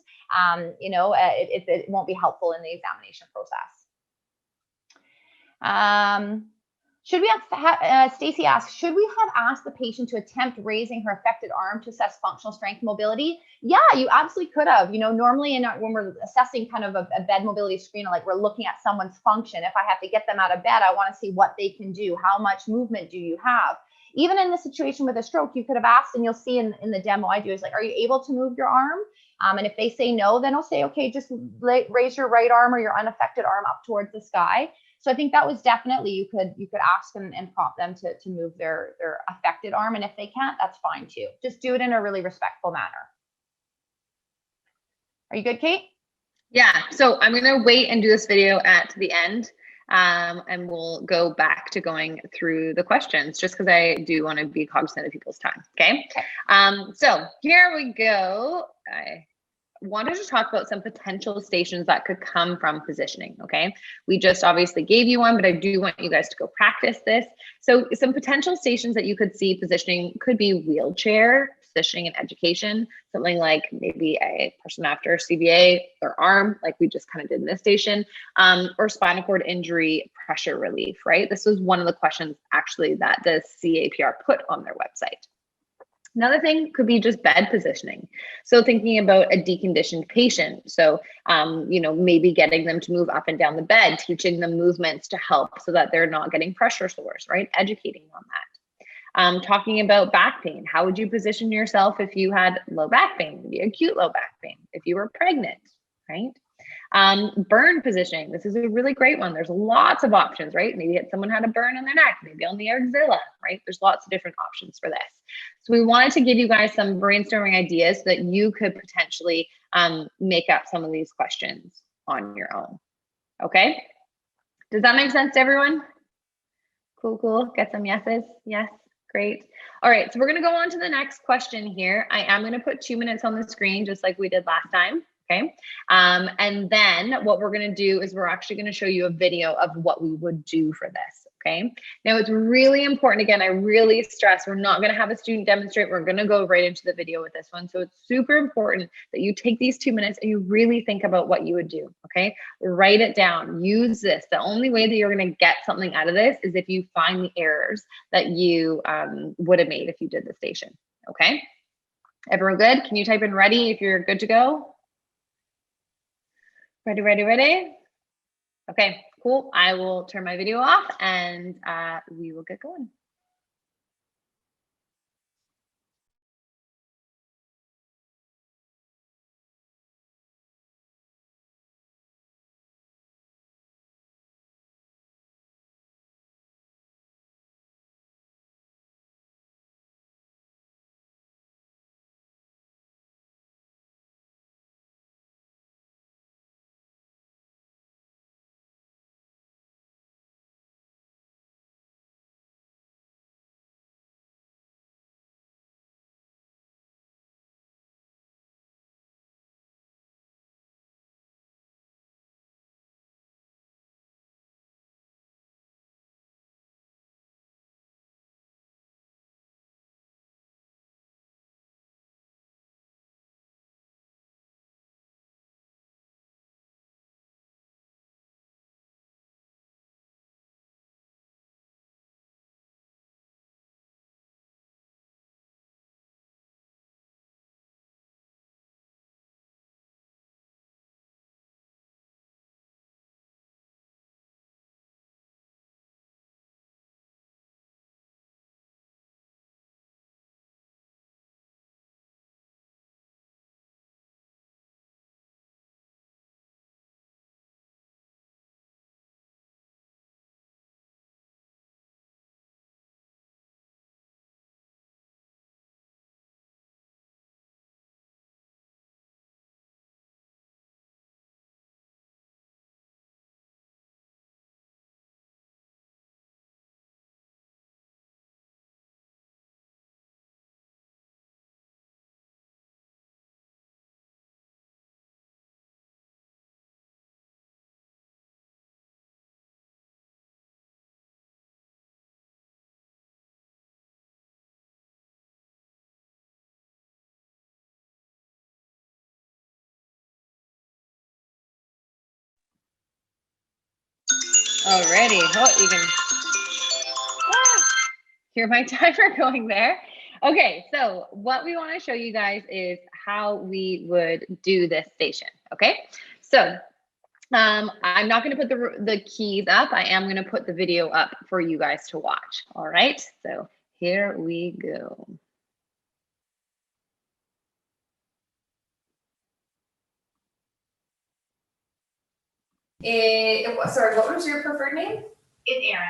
You know, it won't be helpful in the examination process. Should we have, Stacy asks, should we have asked the patient to attempt raising her affected arm to assess functional strength mobility? Yeah, you absolutely could have. You know, normally when we're assessing kind of a bed mobility screen, like we're looking at someone's function. If I have to get them out of bed, I want to see what they can do. How much movement do you have? Even in the situation with a stroke, you could have asked, and you'll see in the demo I do, is like, are you able to move your arm? And if they say no, then I'll say, okay, just raise your right arm or your unaffected arm up towards the sky. So I think that was definitely, you could ask them and prompt them to move their affected arm. And if they can't, that's fine too. Just do it in a really respectful manner. Are you good, Kate? Yeah, so I'm gonna wait and do this video at the end. And we'll go back to going through the questions just because I do want to be cognizant of people's time. Okay. So here we go. I wanted to talk about some potential stations that could come from positioning. Okay. We just obviously gave you one, but I do want you guys to go practice this. So some potential stations that you could see positioning could be wheelchair, positioning in education, something like maybe a person after CVA, their arm, like we just kind of did in this station, or spinal cord injury, pressure relief, right? This was one of the questions actually that the CAPR put on their website. Another thing could be just bed positioning. So thinking about a deconditioned patient. So, you know, maybe getting them to move up and down the bed, teaching them movements to help so that they're not getting pressure sores, right? Educating on that. Talking about back pain. How would you position yourself if you had low back pain, maybe acute low back pain, if you were pregnant, right? Burn positioning. This is a really great one. There's lots of options, right? Maybe someone had a burn on their neck, maybe on the axilla, right? There's lots of different options for this. So we wanted to give you guys some brainstorming ideas so that you could potentially make up some of these questions on your own. Okay. Does that make sense to everyone? Cool. Get some yeses. Yes. Great. All right. So we're going to go on to the next question here. I am going to put 2 minutes on the screen, just like we did last time. Okay. And then what we're going to do is we're actually going to show you a video of what we would do for this. Okay. Now it's really important. Again, I really stress, we're not going to have a student demonstrate. We're going to go right into the video with this one. So it's super important that you take these 2 minutes and you really think about what you would do. Okay. Write it down, use this. The only way that you're going to get something out of this is if you find the errors that you would have made if you did the station. Okay. Everyone good? Can you type in ready if you're good to go? Ready? Okay, cool. I will turn my video off and we will get going. Alrighty. Oh, you can hear my timer going there. Okay, so what we want to show you guys is how we would do this station. Okay, so I'm not going to put the keys up. I am going to put the video up for you guys to watch. All right, so here we go. Sorry, what was your preferred name? It's Erin.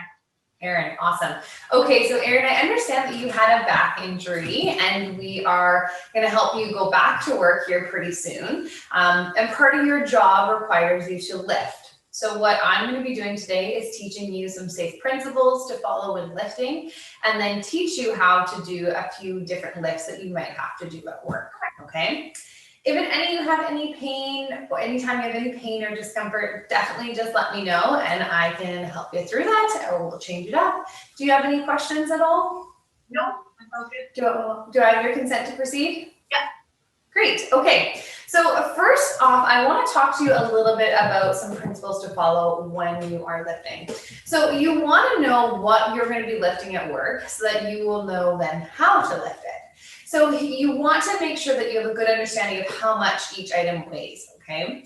Erin, awesome. Okay, so Erin, I understand that you had a back injury and we are going to help you go back to work here pretty soon. And part of your job requires you to lift. So what I'm going to be doing today is teaching you some safe principles to follow when lifting, and then teach you how to do a few different lifts that you might have to do at work, okay? If at any you have any pain, or anytime you have any pain or discomfort, definitely just let me know and I can help you through that, or we'll change it up. Do you have any questions at all? No, I'm okay. Do I have your consent to proceed? Yeah. Great, okay. So first off, I want to talk to you a little bit about some principles to follow when you are lifting. So you want to know what you're going to be lifting at work so that you will know then how to lift it. So you want to make sure that you have a good understanding of how much each item weighs, okay?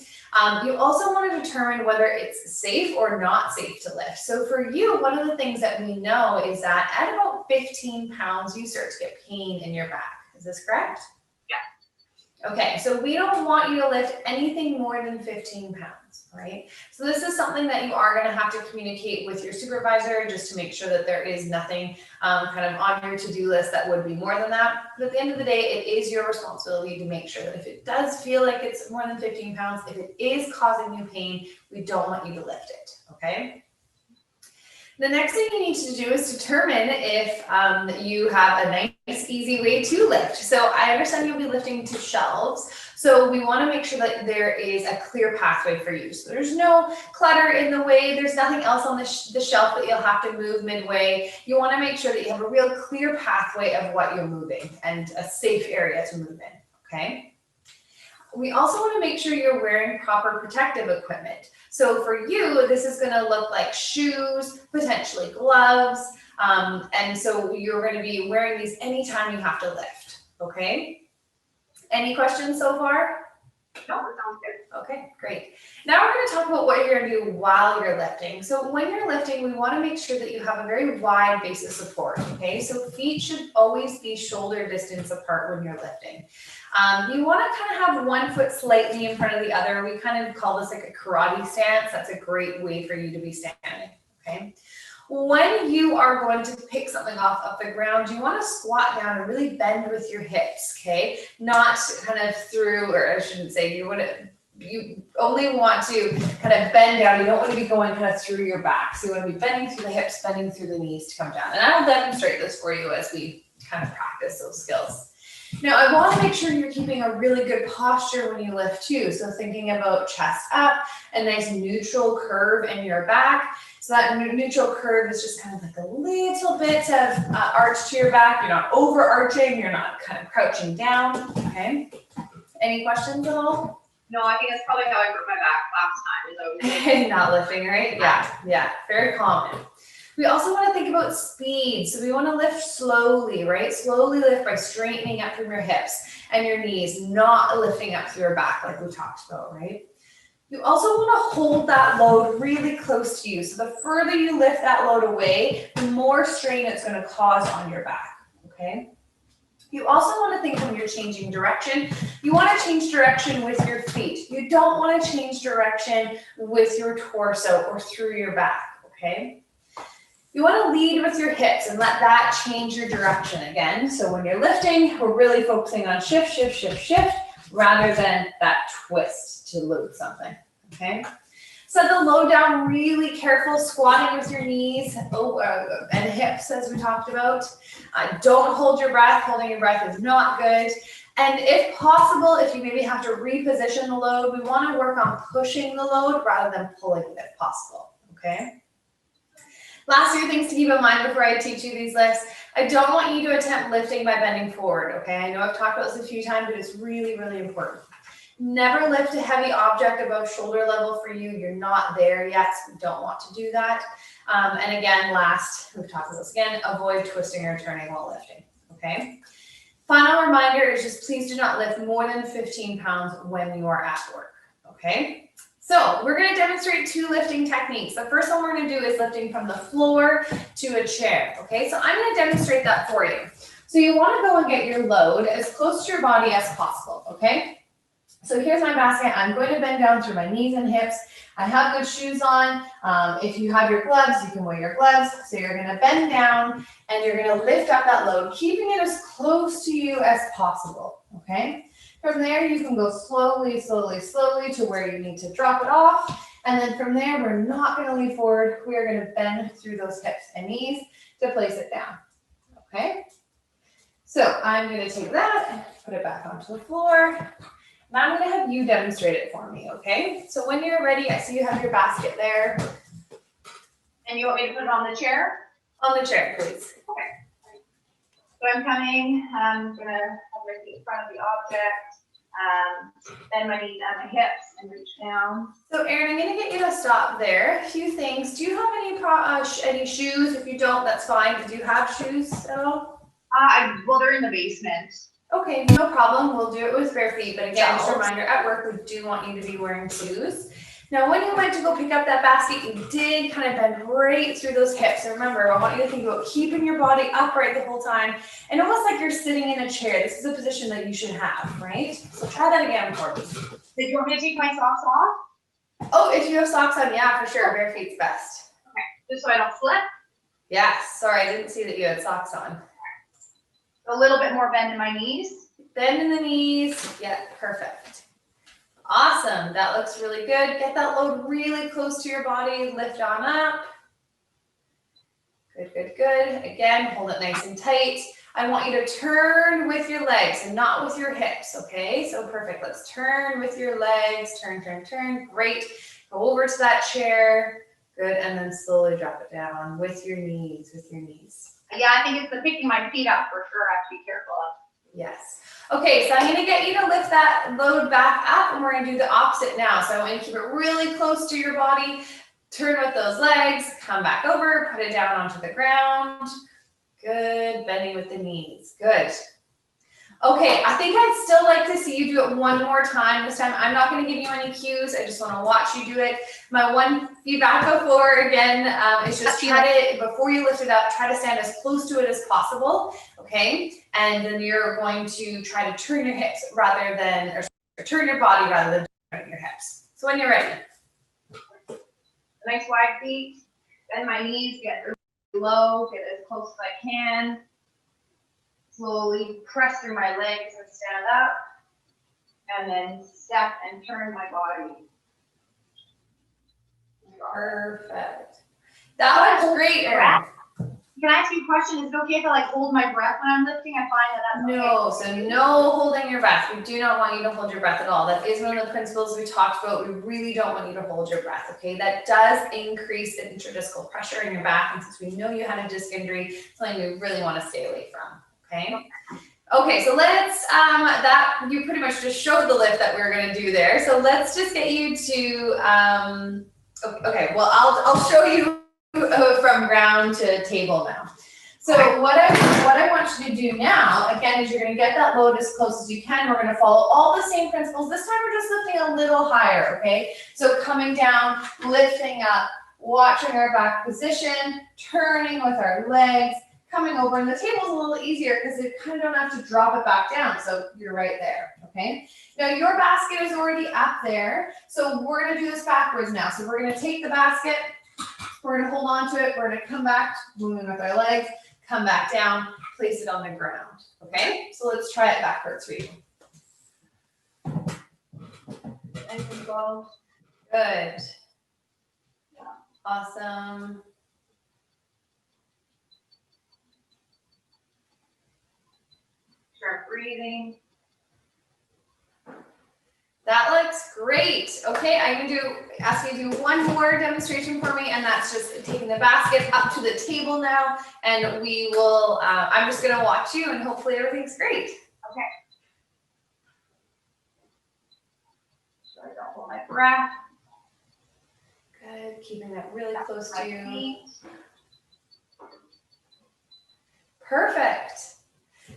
You also want to determine whether it's safe or not safe to lift. So for you, one of the things that we know is that at about 15 pounds, you start to get pain in your back. Is this correct? Okay, so we don't want you to lift anything more than 15 pounds, right? So this is something that you are going to have to communicate with your supervisor just to make sure that there is nothing kind of on your to-do list that would be more than that. But at the end of the day, it is your responsibility to make sure that if it does feel like it's more than 15 pounds, if it is causing you pain, we don't want you to lift it, okay? The next thing you need to do is determine if you have a nice, easy way to lift. So I understand you'll be lifting to shelves. So we want to make sure that there is a clear pathway for you. So there's no clutter in the way. There's nothing else on the shelf that you'll have to move midway. You want to make sure that you have a real clear pathway of what you're moving and a safe area to move in, okay? We also want to make sure you're wearing proper protective equipment. So for you, this is going to look like shoes, potentially gloves. And so you're going to be wearing these anytime you have to lift, okay? Any questions so far? No, that sounds good. Okay, great. Now we're going to talk about what you're going to do while you're lifting. So when you're lifting, we want to make sure that you have a very wide base of support, okay? So feet should always be shoulder distance apart when you're lifting. You want to kind of have one foot slightly in front of the other. We kind of call this like a karate stance. That's a great way for you to be standing, okay? When you are going to pick something off the ground, you want to squat down and really bend with your hips, okay? Not kind of through, or I shouldn't say, you only want to kind of bend down. You don't want to be going kind of through your back. So you want to be bending through the hips, bending through the knees to come down. And I will demonstrate this for you as we kind of practice those skills. Now, I want to make sure you're keeping a really good posture when you lift too. So thinking about chest up, a nice neutral curve in your back. So that neutral curve is just kind of like a little bit of arch to your back. You're not overarching. You're not kind of crouching down. Okay. Any questions at all? No, I think that's probably how I hurt my back last time. Is not lifting, right? Yeah. Very common. We also want to think about speed. So we want to lift slowly, right? Slowly lift by straightening up from your hips and your knees, not lifting up through your back like we talked about, right? You also want to hold that load really close to you. So the further you lift that load away, the more strain it's going to cause on your back, okay? You also want to think when you're changing direction, you want to change direction with your feet. You don't want to change direction with your torso or through your back, okay? You want to lead with your hips and let that change your direction again. So when you're lifting, we're really focusing on shift, shift, shift, shift, rather than that twist to load something, okay? Set the load down really careful, squatting with your knees and hips as we talked about. Don't hold your breath. Holding your breath is not good. And if possible, if you maybe have to reposition the load, we want to work on pushing the load rather than pulling it if possible, okay? Last few things to keep in mind before I teach you these lifts. I don't want you to attempt lifting by bending forward, okay? I know I've talked about this a few times, but it's really, really important. Never lift a heavy object above shoulder level for you. You're not there yet, so we don't want to do that. And again, last, we've talked about this again, avoid twisting or turning while lifting, okay? Final reminder is just please do not lift more than 15 pounds when you are at work, okay? So we're gonna demonstrate 2 lifting techniques. The first one we're gonna do is lifting from the floor to a chair, okay? So I'm gonna demonstrate that for you. So you wanna go and get your load as close to your body as possible, okay? So here's my basket. I'm going to bend down through my knees and hips. I have good shoes on. If you have your gloves, you can wear your gloves. So you're gonna bend down and you're gonna lift up that load, keeping it as close to you as possible, okay? From there, you can go slowly, slowly, slowly to where you need to drop it off. And then from there, we're not gonna lean forward. We are gonna bend through those hips and knees to place it down, okay? So I'm gonna take that, put it back onto the floor. Now I'm gonna have you demonstrate it for me, okay? So when you're ready, I see you have your basket there. And you want me to put it on the chair? On the chair, please. Okay. So I'm coming, I'm gonna have my feet in front of the object, bend my knees and my hips and reach down. So Erin, I'm gonna get you to stop there. A few things. Do you have any shoes? If you don't, that's fine. Do you have shoes at all? Well, they're in the basement. Okay, no problem. We'll do it with bare feet. But again, just a reminder, at work, we do want you to be wearing shoes. Now, when you went to go pick up that basket, you did kind of bend right through those hips. So remember, I want you to think about keeping your body upright the whole time and almost like you're sitting in a chair. This is a position that you should have, right? So try that again for me. Did you want me to take my socks off? Oh, if you have socks on, yeah, for sure. Bare feet's best. Okay, just so I don't slip. Yes, sorry, I didn't see that you had socks on. A little bit more bend in my knees. Bend in the knees. Yeah, perfect. Awesome. That looks really good. Get that load really close to your body. Lift on up. Good, good, good. Again, hold it nice and tight. I want you to turn with your legs and not with your hips, okay? So perfect. Let's turn with your legs. Turn, turn, turn. Great. Go over to that chair. Good. And then slowly drop it down with your knees, Yeah, I think it's the picking my feet up for sure. I have to be careful of. Yes. Okay, so I'm going to get you to lift that load back up and we're going to do the opposite now. So I want you to keep it really close to your body. Turn with those legs, come back over, put it down onto the ground. Good, bending with the knees. Good. Okay, I think I'd still like to see you do it one more time. This time, I'm not going to give you any cues. I just want to watch you do it. My one feedback before, again, is just try to, before you lift it up, try to stand as close to it as possible, okay? And then you're going to try to turn your hips rather than, or turn your body rather than turning your hips. So when you're ready. Nice wide feet, bend my knees, get really low, get as close as I can. Slowly press through my legs and stand up, and then step and turn my body. Perfect. That was great, Erin. Can I ask you a question? Is it okay if I like hold my breath when I'm lifting? I find that that's No, okay. so no holding your breath. We do not want you to hold your breath at all. That is one of the principles we talked about. We really don't want you to hold your breath, okay? That does increase the intradiscal pressure in your back, and since we know you had a disc injury, it's something we really want to stay away from, okay? Okay, so let's, that, you pretty much just showed the lift that we were gonna do there. So let's just get you to, okay, well, I'll show you from ground to table now. So what I want you to do now, again, is you're gonna get that load as close as you can. We're gonna follow all the same principles. This time we're just lifting a little higher, okay? So coming down, lifting up, watching our back position, turning with our legs, coming over, and the table's a little easier because you kind of don't have to drop it back down. So you're right there, okay? Now your basket is already up there. So we're gonna do this backwards now. So we're gonna take the basket, we're gonna hold on to it, we're gonna come back, moving with our legs, come back down, place it on the ground, okay? So let's try it backwards for you. And control. Good. Awesome. Start breathing. That looks great. Okay, I'm gonna ask you to do one more demonstration for me, and that's just taking the basket up to the table now, and we will, I'm just gonna watch you and hopefully everything's great. Okay. So I don't hold my breath. Good, keeping that really close to you. Perfect.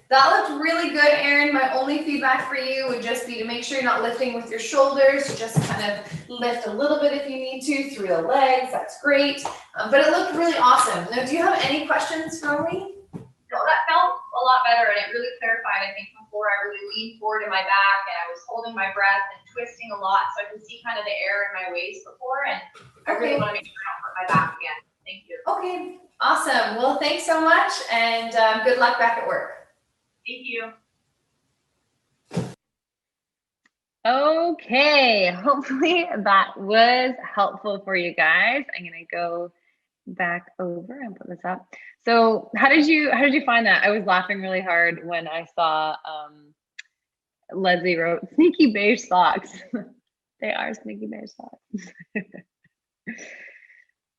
That looked really good, Erin. My only feedback for you would just be to make sure you're not lifting with your shoulders. Just kind of lift a little bit if you need to through the legs. That's great. But it looked really awesome. Now, do you have any questions for me? No, that felt a lot better, and it really clarified. I think before I really leaned forward in my back and I was holding my breath and twisting a lot, so I could see kind of the air in my waist before, and I really want to make sure I don't hurt my back again. Thank you. Okay, awesome. Well, thanks so much, and good luck back at work. Thank you. Okay, hopefully that was helpful for you guys. I'm gonna go back over and put this up. So how did you find that? I was laughing really hard when I saw Leslie wrote sneaky beige socks. They are sneaky beige socks.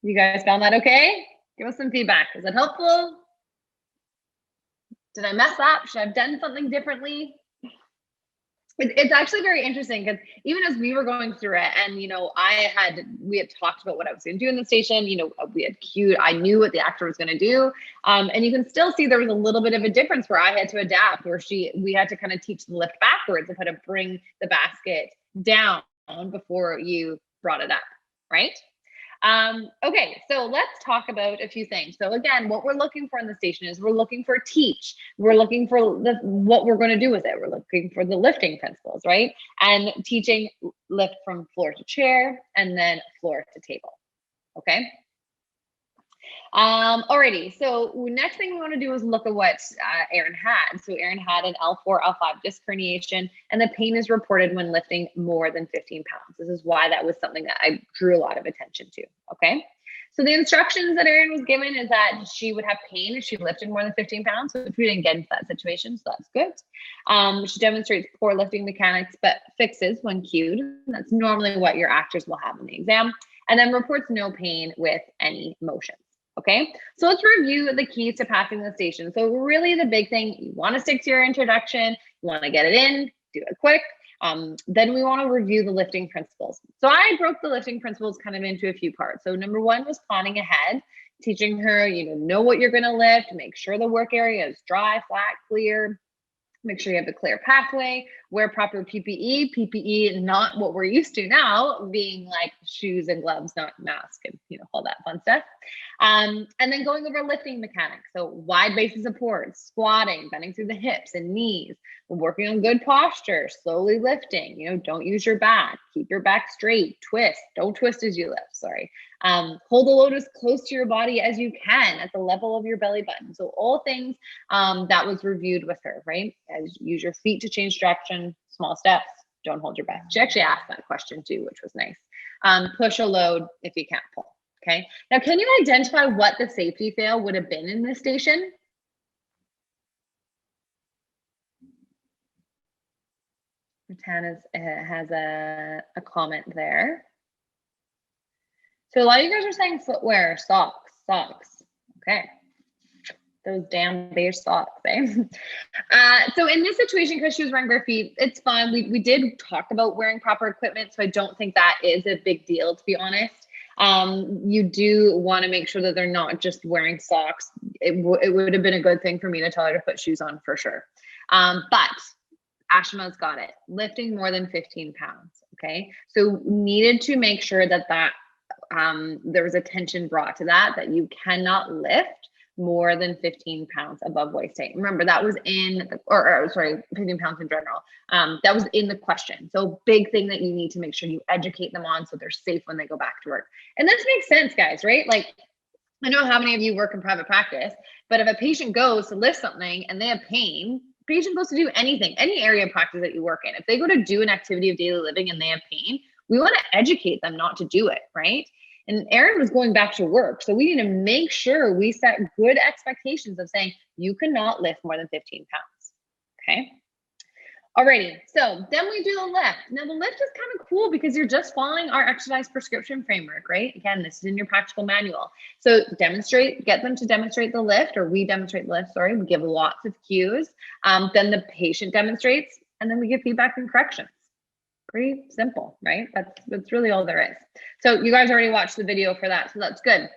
You guys found that okay? Give us some feedback. Was it helpful? Did I mess up? Should I have done something differently? It's actually very interesting because even as we were going through it, and we had talked about what I was going to do in the station. We had cued. I knew what the actor was going to do, and you can still see there was a little bit of a difference where I had to adapt, where we had to kind of teach the lift backwards of how to bring the basket down before you brought it up, right? Okay, so let's talk about a few things. So again, what we're looking for in the station is we're looking for teach. We're looking for what we're going to do with it. We're looking for the lifting principles, right? And teaching lift from floor to chair and then floor to table. Okay. Alrighty, so next thing we want to do is look at what Erin had. So Erin had an L4, L5 disc herniation, and the pain is reported when lifting more than 15 pounds. This is why that was something that I drew a lot of attention to, okay? So the instructions that Erin was given is that she would have pain if she lifted more than 15 pounds, which we didn't get into that situation, so that's good. She demonstrates poor lifting mechanics, but fixes when cued. That's normally what your actors will have in the exam, and then reports no pain with any motions. Okay, so let's review the keys to passing the station. So really the big thing, you want to stick to your introduction, you want to get it in, do it quick. Then we want to review the lifting principles. So I broke the lifting principles kind of into a few parts. So number one was planning ahead, teaching her, know what you're going to lift, make sure the work area is dry, flat, clear. Make sure you have a clear pathway, wear proper PPE. PPE, not what we're used to now, being like shoes and gloves, not mask and all that fun stuff. And then going over lifting mechanics. So wide base of support, squatting, bending through the hips and knees, working on good posture, slowly lifting, don't use your back, keep your back straight, twist, don't twist as you lift, sorry. Hold the load as close to your body as you can at the level of your belly button. So all things that was reviewed with her, right? As use your feet to change direction, small steps, don't hold your breath. She actually asked that question too, which was nice. Push a load if you can't pull, okay? Now, can you identify what the safety fail would have been in this station? Tan has a comment there. So a lot of you guys are saying footwear, socks. Okay. Those damn beige socks, eh? So in this situation, because she was wearing bare feet, it's fine. We did talk about wearing proper equipment, so I don't think that is a big deal, to be honest. You do want to make sure that they're not just wearing socks. It would have been a good thing for me to tell her to put shoes on for sure. But Ashima's got it. Lifting more than 15 pounds, okay? So needed to make sure that there was attention brought to that you cannot lift more than 15 pounds above waist height. Remember, that was in, sorry, 15 pounds in general. That was in the question. So big thing that you need to make sure you educate them on so they're safe when they go back to work. And this makes sense, guys, right? Like, I know how many of you work in private practice, but if a patient goes to lift something and they have pain, patient goes to do anything, any area of practice that you work in. If they go to do an activity of daily living and they have pain, we want to educate them not to do it, right? And Erin was going back to work. So we need to make sure we set good expectations of saying, you cannot lift more than 15 pounds, okay? Alrighty, so then we do the lift. Now the lift is kind of cool because you're just following our exercise prescription framework, right? Again, this is in your practical manual. So get them to demonstrate the lift, or we demonstrate the lift, sorry. We give lots of cues. Then the patient demonstrates, and then we give feedback and corrections. Pretty simple, right? That's really all there is. So you guys already watched the video for that, so that's good.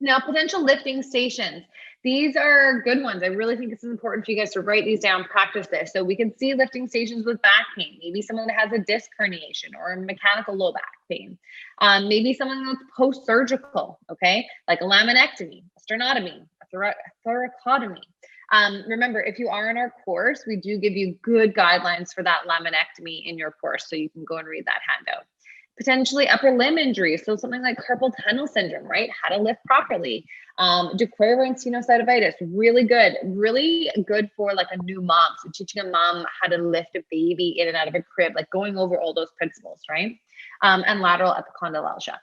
Now, potential lifting stations. These are good ones. I really think this is important for you guys to write these down, practice this. So we can see lifting stations with back pain, maybe someone that has a disc herniation or a mechanical low back pain. Maybe someone that's post-surgical, okay? Like a laminectomy, a sternotomy, a thoracotomy. Remember, if you are in our course, we do give you good guidelines for that laminectomy in your course, so you can go and read that handout. Potentially upper limb injury, so something like carpal tunnel syndrome, right? How to lift properly. De Quervain and sinusitis, really good for like a new mom. So teaching a mom how to lift a baby in and out of a crib, like going over all those principles, right? And lateral epicondylalgia.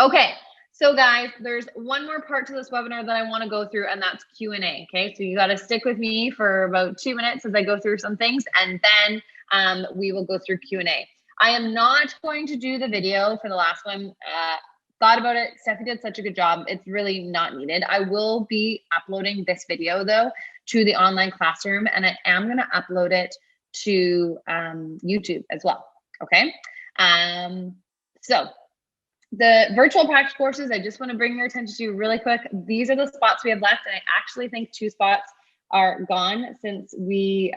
Okay, so guys, there's one more part to this webinar that I want to go through, and that's Q&A, okay? So you got to stick with me for about 2 minutes as I go through some things, and then we will go through Q&A. I am not going to do the video for the last one. Thought about it. Steffi did such a good job. It's really not needed. I will be uploading this video though to the online classroom, and I am going to upload it to YouTube as well. Okay. So the virtual practice courses, I just want to bring your attention to really quick. These are the spots we have left, and I actually think 2 spots are gone since we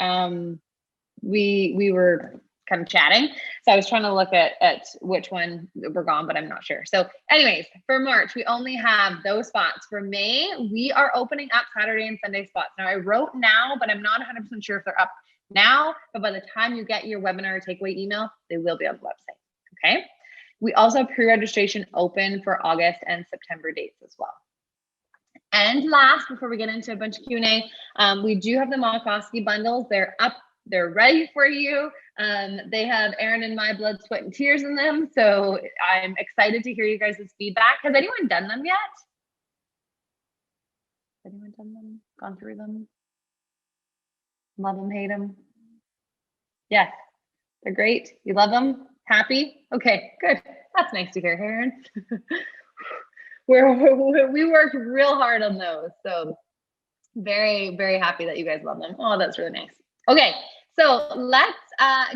were kind of chatting. So I was trying to look at which one were gone, but I'm not sure. So anyways, for March, we only have those spots. For May, we are opening up Saturday and Sunday spots. Now I wrote now, but I'm not 100% sure if they're up now, but by the time you get your webinar takeaway email, they will be on the website, okay? We also have pre-registration open for August and September dates as well. And last, before we get into a bunch of Q&A, we do have the Mockosky bundles. They're up. They're ready for you. They have Erin and my blood, sweat, and tears in them. So I'm excited to hear you guys' feedback. Has anyone done them yet? Has anyone done them? Gone through them? Love them, hate them? Yes, they're great. You love them? Happy? Okay, good. That's nice to hear, Erin. We worked real hard on those. So very, very happy that you guys love them. Oh, that's really nice. Okay. So let's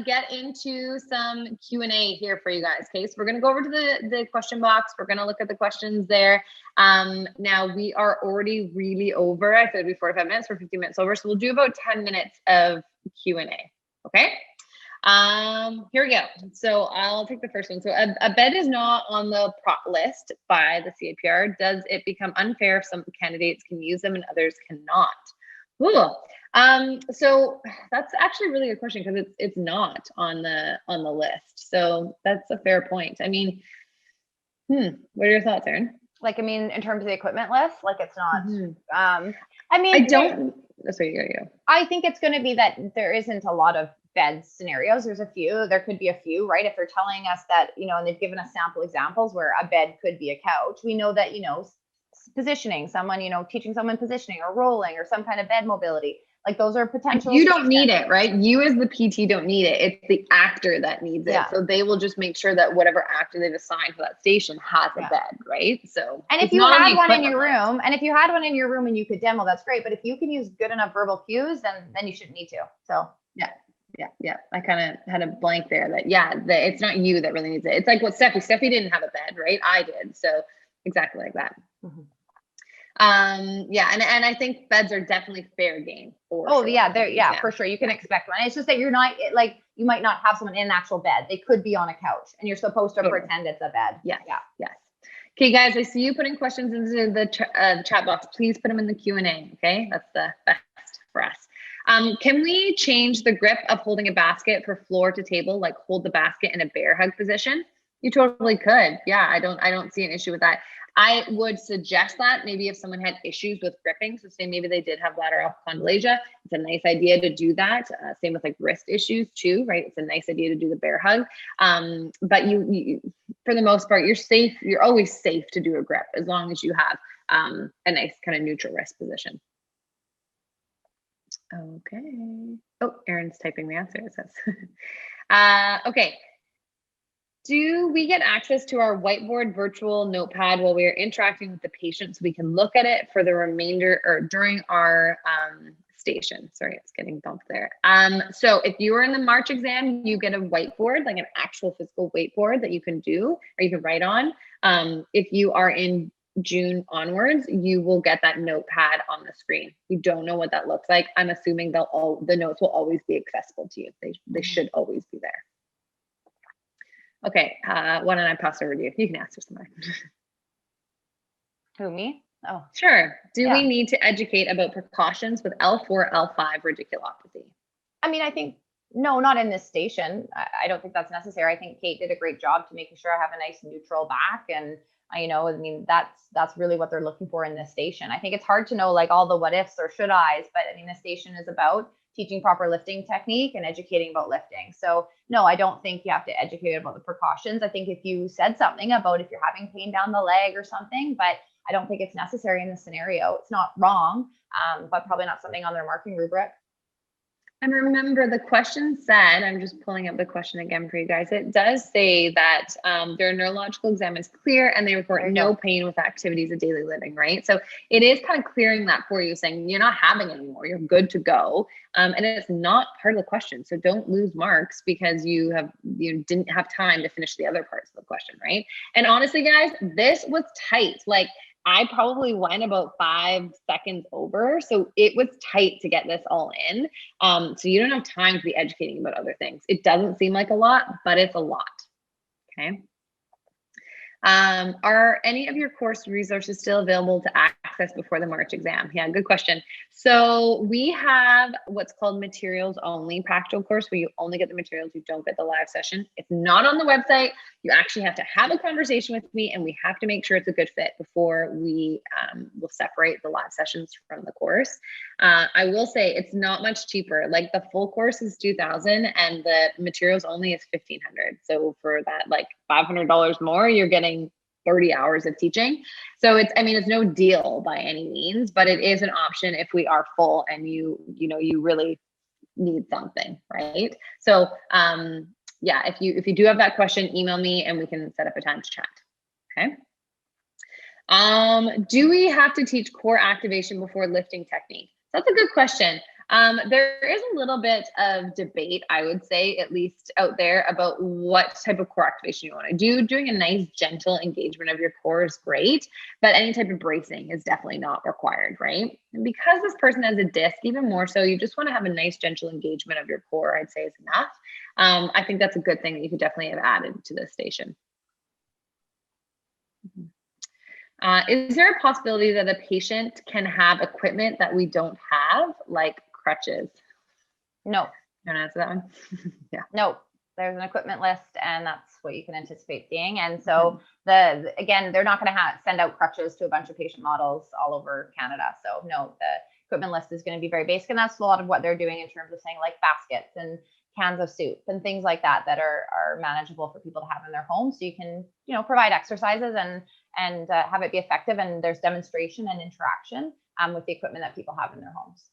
get into some Q&A here for you guys. Okay, so we're going to go over to the question box. We're going to look at the questions there. Now we are already really over. I said it'd be 45 minutes. We're 50 minutes over. So we'll do about 10 minutes of Q&A. Okay. Here we go. So I'll take the first one. So a bed is not on the prop list by the CAPR. Does it become unfair if some candidates can use them and others cannot? Ooh. So that's actually really a good question, because it's not on the list. So that's a fair point. I mean, what are your thoughts, Erin? Like, I mean, in terms of the equipment list, like it's not, I mean, I don't, that's where you go. I think it's going to be that there isn't a lot of bed scenarios. There could be a few, right? If they're telling us that, and they've given us sample examples where a bed could be a couch, we know that, positioning someone, teaching someone positioning or rolling or some kind of bed mobility. Like those are potential. You don't need it, right? You as the PT don't need it. It's the actor that needs it. Yeah. So they will just make sure that whatever actor they've assigned for that station has a bed, right? So and if you had one in your room, and you could demo, that's great. But if you can use good enough verbal cues, then you shouldn't need to. So yeah. I kind of had a blank there that it's not you that really needs it. It's like what Steffi didn't have a bed, right? I did. So exactly like that. Mm-hmm. And I think beds are definitely fair game for sure. For sure. You can expect one. It's just that you're not you might not have someone in an actual bed. They could be on a couch and you're supposed to pretend it's a bed. Yes. Okay, guys, I see you putting questions into the chat box. Please put them in the Q&A. Okay, that's the best for us. Can we change the grip of holding a basket for floor to table, like hold the basket in a bear hug position? You totally could. Yeah, I don't see an issue with that. I would suggest that maybe if someone had issues with gripping, so say maybe they did have lateral epicondylalgia, it's a nice idea to do that. Same with like wrist issues too, right? It's a nice idea to do the bear hug. But you for the most part, you're safe. You're always safe to do a grip as long as you have a nice kind of neutral wrist position. Okay. Oh, Erin's typing the answer, it says. Okay. Do we get access to our whiteboard virtual notepad while we are interacting with the patient so we can look at it for the remainder or during our station. Sorry, it's getting bumped there. So if you are in the March exam, you get a whiteboard, like an actual physical whiteboard that you can do or you can write on. If you are in June onwards, you will get that notepad on the screen. You don't know what that looks like. I'm assuming the notes will always be accessible to you. They should always be there. Okay, why don't I pass over to you? You can answer something. Who, me? Oh, sure. Do we need to educate about precautions with L4, L5 radiculopathy? I mean, I think, no, not in this station. I don't think that's necessary. I think Kate did a great job to making sure I have a nice neutral back. And, you know, I mean, that's really what they're looking for in this station. I think it's hard to know like all the what ifs or should I's, but I mean, this station is about teaching proper lifting technique and educating about lifting. So no, I don't think you have to educate about the precautions. I think if you said something about if you're having pain down the leg or something, but I don't think it's necessary in this scenario. It's not wrong, but probably not something on their marking rubric. And remember, the question said, I'm just pulling up the question again for you guys. It does say that their neurological exam is clear and they report no pain with activities of daily living, right? So it is kind of clearing that for you, saying you're not having it anymore, you're good to go. And it's not part of the question. So don't lose marks because you didn't have time to finish the other parts of the question, right? And honestly, guys, this was tight. Like, I probably went about 5 seconds over. So it was tight to get this all in. So you don't have time to be educating about other things. It doesn't seem like a lot, but it's a lot. Okay. Are any of your course resources still available to access before the March exam? Yeah, good question. So we have what's called materials only practical course where you only get the materials, you don't get the live session. It's not on the website. You actually have to have a conversation with me and we have to make sure it's a good fit before we will separate the live sessions from the course. I will say it's not much cheaper. Like the full course is $2,000 and the materials only is $1,500. So for that like $500 more, you're getting 30 hours of teaching. So it's no deal by any means, but it is an option if we are full and you really need something, right? So yeah, if you do have that question, email me and we can set up a time to chat. Okay. Do we have to teach core activation before lifting technique? That's a good question. There is a little bit of debate, I would say, at least out there, about what type of core activation you want to do. Doing a nice, gentle engagement of your core is great, but any type of bracing is definitely not required, right? And because this person has a disc, even more so, you just want to have a nice, gentle engagement of your core, I'd say is enough. I think that's a good thing that you could definitely have added to this station. Is there a possibility that a patient can have equipment that we don't have, like crutches? No. You want to answer that one? Yeah. No, there's an equipment list and that's what you can anticipate seeing. And so again, they're not going to send out crutches to a bunch of patient models all over Canada. So no, the equipment list is going to be very basic. And that's a lot of what they're doing in terms of saying like baskets and cans of soup and things like that are manageable for people to have in their homes. So you can, provide exercises and have it be effective. And there's demonstration and interaction with the equipment that people have in their homes.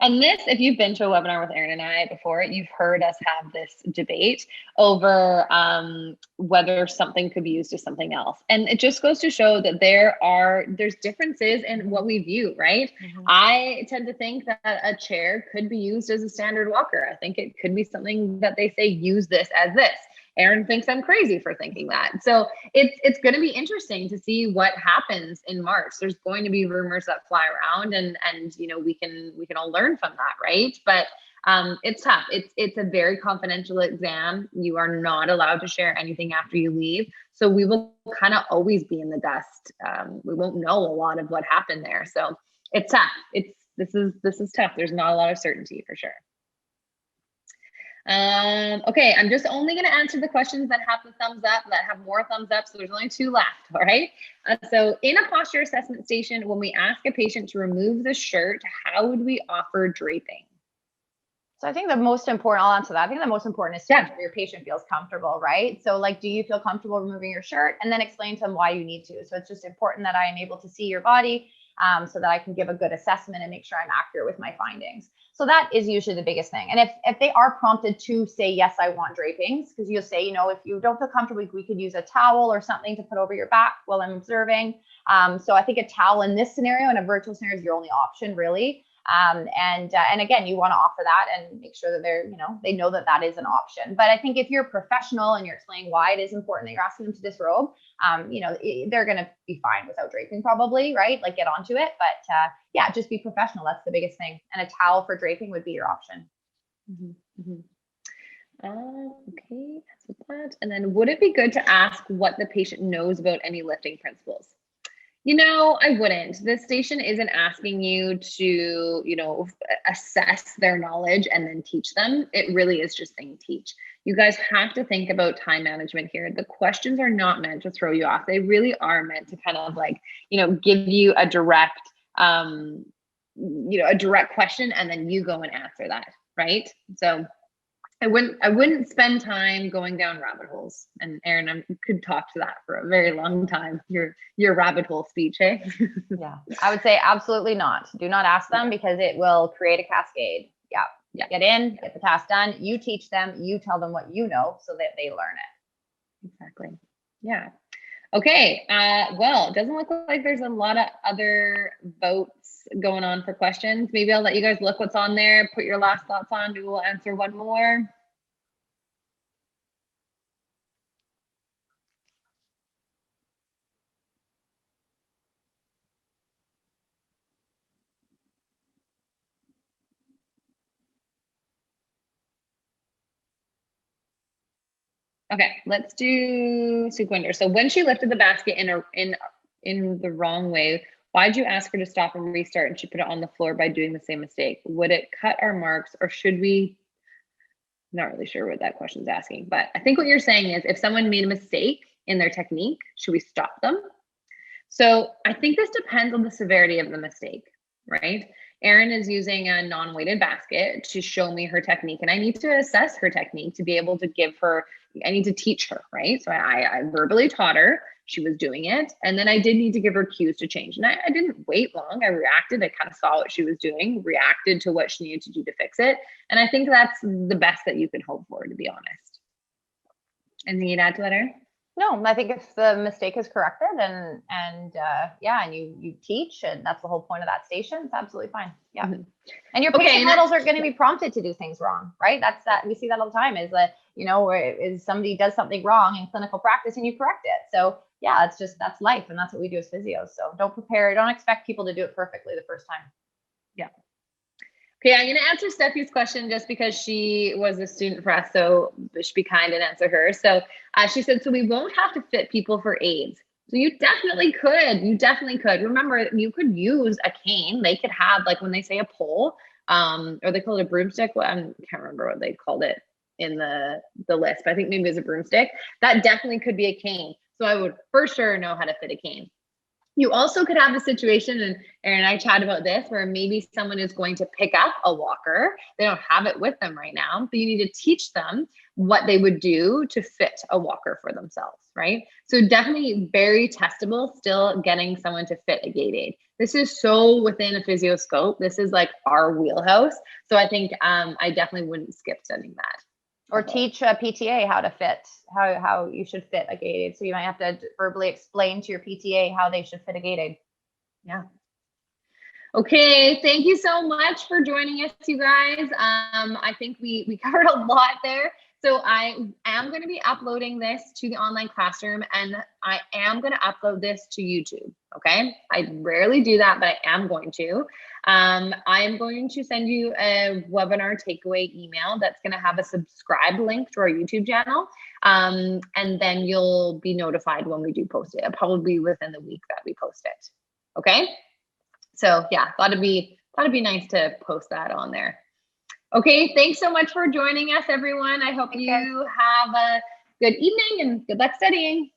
And this, if you've been to a webinar with Erin and I before, you've heard us have this debate over whether something could be used as something else. And it just goes to show that there's differences in what we view, right? Mm-hmm. I tend to think that a chair could be used as a standard walker. I think it could be something that they say, use this as this. Erin thinks I'm crazy for thinking that. So it's going to be interesting to see what happens in March. There's going to be rumors that fly around and we can all learn from that, right? But it's tough. It's a very confidential exam. You are not allowed to share anything after you leave. So we will kind of always be in the dust. We won't know a lot of what happened there. So it's tough. This is tough. There's not a lot of certainty for sure. Okay, I'm just only going to answer the questions that have the thumbs up, that have more thumbs up. So there's only 2 left. All right. So in a posture assessment station, when we ask a patient to remove the shirt, how would we offer draping? So I think the most important, I'll answer that. I think the most important is to make sure your patient feels comfortable, right? So like, do you feel comfortable removing your shirt? And then explain to them why you need to. So it's just important that I am able to see your body so that I can give a good assessment and make sure I'm accurate with my findings. So that is usually the biggest thing. And if they are prompted to say, yes, I want drapings, because you'll say, if you don't feel comfortable, we could use a towel or something to put over your back while I'm observing. So I think a towel in this scenario, in a virtual scenario, is your only option really. And again, you want to offer that and make sure that they know that that is an option. But I think if you're professional and you're explaining why it is important that you're asking them to disrobe, they're going to be fine without draping probably, right? Like get onto it. But yeah, just be professional. That's the biggest thing. And a towel for draping would be your option. Okay, that's with that. And then would it be good to ask what the patient knows about any lifting principles? I wouldn't. This station isn't asking you to, assess their knowledge and then teach them. It really is just saying teach. You guys have to think about time management here. The questions are not meant to throw you off. They really are meant to kind of like, give you a direct, a direct question, and then you go and answer that, right? So I wouldn't spend time going down rabbit holes. And Erin, I could talk to that for a very long time. Your rabbit hole speech, eh? Yeah, I would say absolutely not. Do not ask them because it will create a cascade. Yeah. Get in, get the task done. You teach them, you tell them what you know so that they learn it. Exactly. Yeah. Okay. Well, it doesn't look like there's a lot of other votes going on for questions. Maybe I'll let you guys look what's on there, put your last thoughts on. Maybe we'll answer one more. Okay, let's do Suquinder. So when she lifted the basket in the wrong way, why'd you ask her to stop and restart and she put it on the floor by doing the same mistake? Would it cut our marks or should we? Not really sure what that question is asking, but I think what you're saying is if someone made a mistake in their technique, should we stop them? So I think this depends on the severity of the mistake, right? Erin is using a non-weighted basket to show me her technique, and I need to assess her technique to be able to give her, I need to teach her, right? So I verbally taught her, she was doing it, and then I did need to give her cues to change. And I didn't wait long, I reacted, I kind of saw what she was doing, reacted to what she needed to do to fix it. And I think that's the best that you can hope for, to be honest. Anything you'd add to that, Erin? No, I think if the mistake is corrected and you teach, and that's the whole point of that station, it's absolutely fine. Yeah. And your patient models are going to be prompted to do things wrong, right? That's that we see that all the time is that, is somebody does something wrong in clinical practice and you correct it. So yeah, that's life. And that's what we do as physios. So don't expect people to do it perfectly the first time. Yeah. Okay, I'm going to answer Steffi's question just because she was a student for us, so we should be kind and answer her. So she said, so we won't have to fit people for aids. So you definitely could. You definitely could. Remember, you could use a cane. They could have, like when they say a pole, or they call it a broomstick. Well, I can't remember what they called it in the list, but I think maybe it was a broomstick. That definitely could be a cane. So I would for sure know how to fit a cane. You also could have a situation, and Erin and I chat about this, where maybe someone is going to pick up a walker. They don't have it with them right now, but you need to teach them what they would do to fit a walker for themselves, right? So definitely very testable, still getting someone to fit a gait aid. This is so within a physio scope. This is like our wheelhouse. So I think I definitely wouldn't skip studying that. Or teach a PTA how to fit, how you should fit a gait aid. So you might have to verbally explain to your PTA how they should fit a gait aid. Yeah. Okay, thank you so much for joining us, you guys. I think we covered a lot there. So I am going to be uploading this to the online classroom, and I am going to upload this to YouTube. Okay, I rarely do that, but I am going to. I am going to send you a webinar takeaway email that's going to have a subscribe link to our YouTube channel, and then you'll be notified when we do post it. It'll probably be within the week that we post it. Okay, so yeah, thought it'd be nice to post that on there. Okay, thanks so much for joining us, everyone. I hope you have a good evening and good luck studying.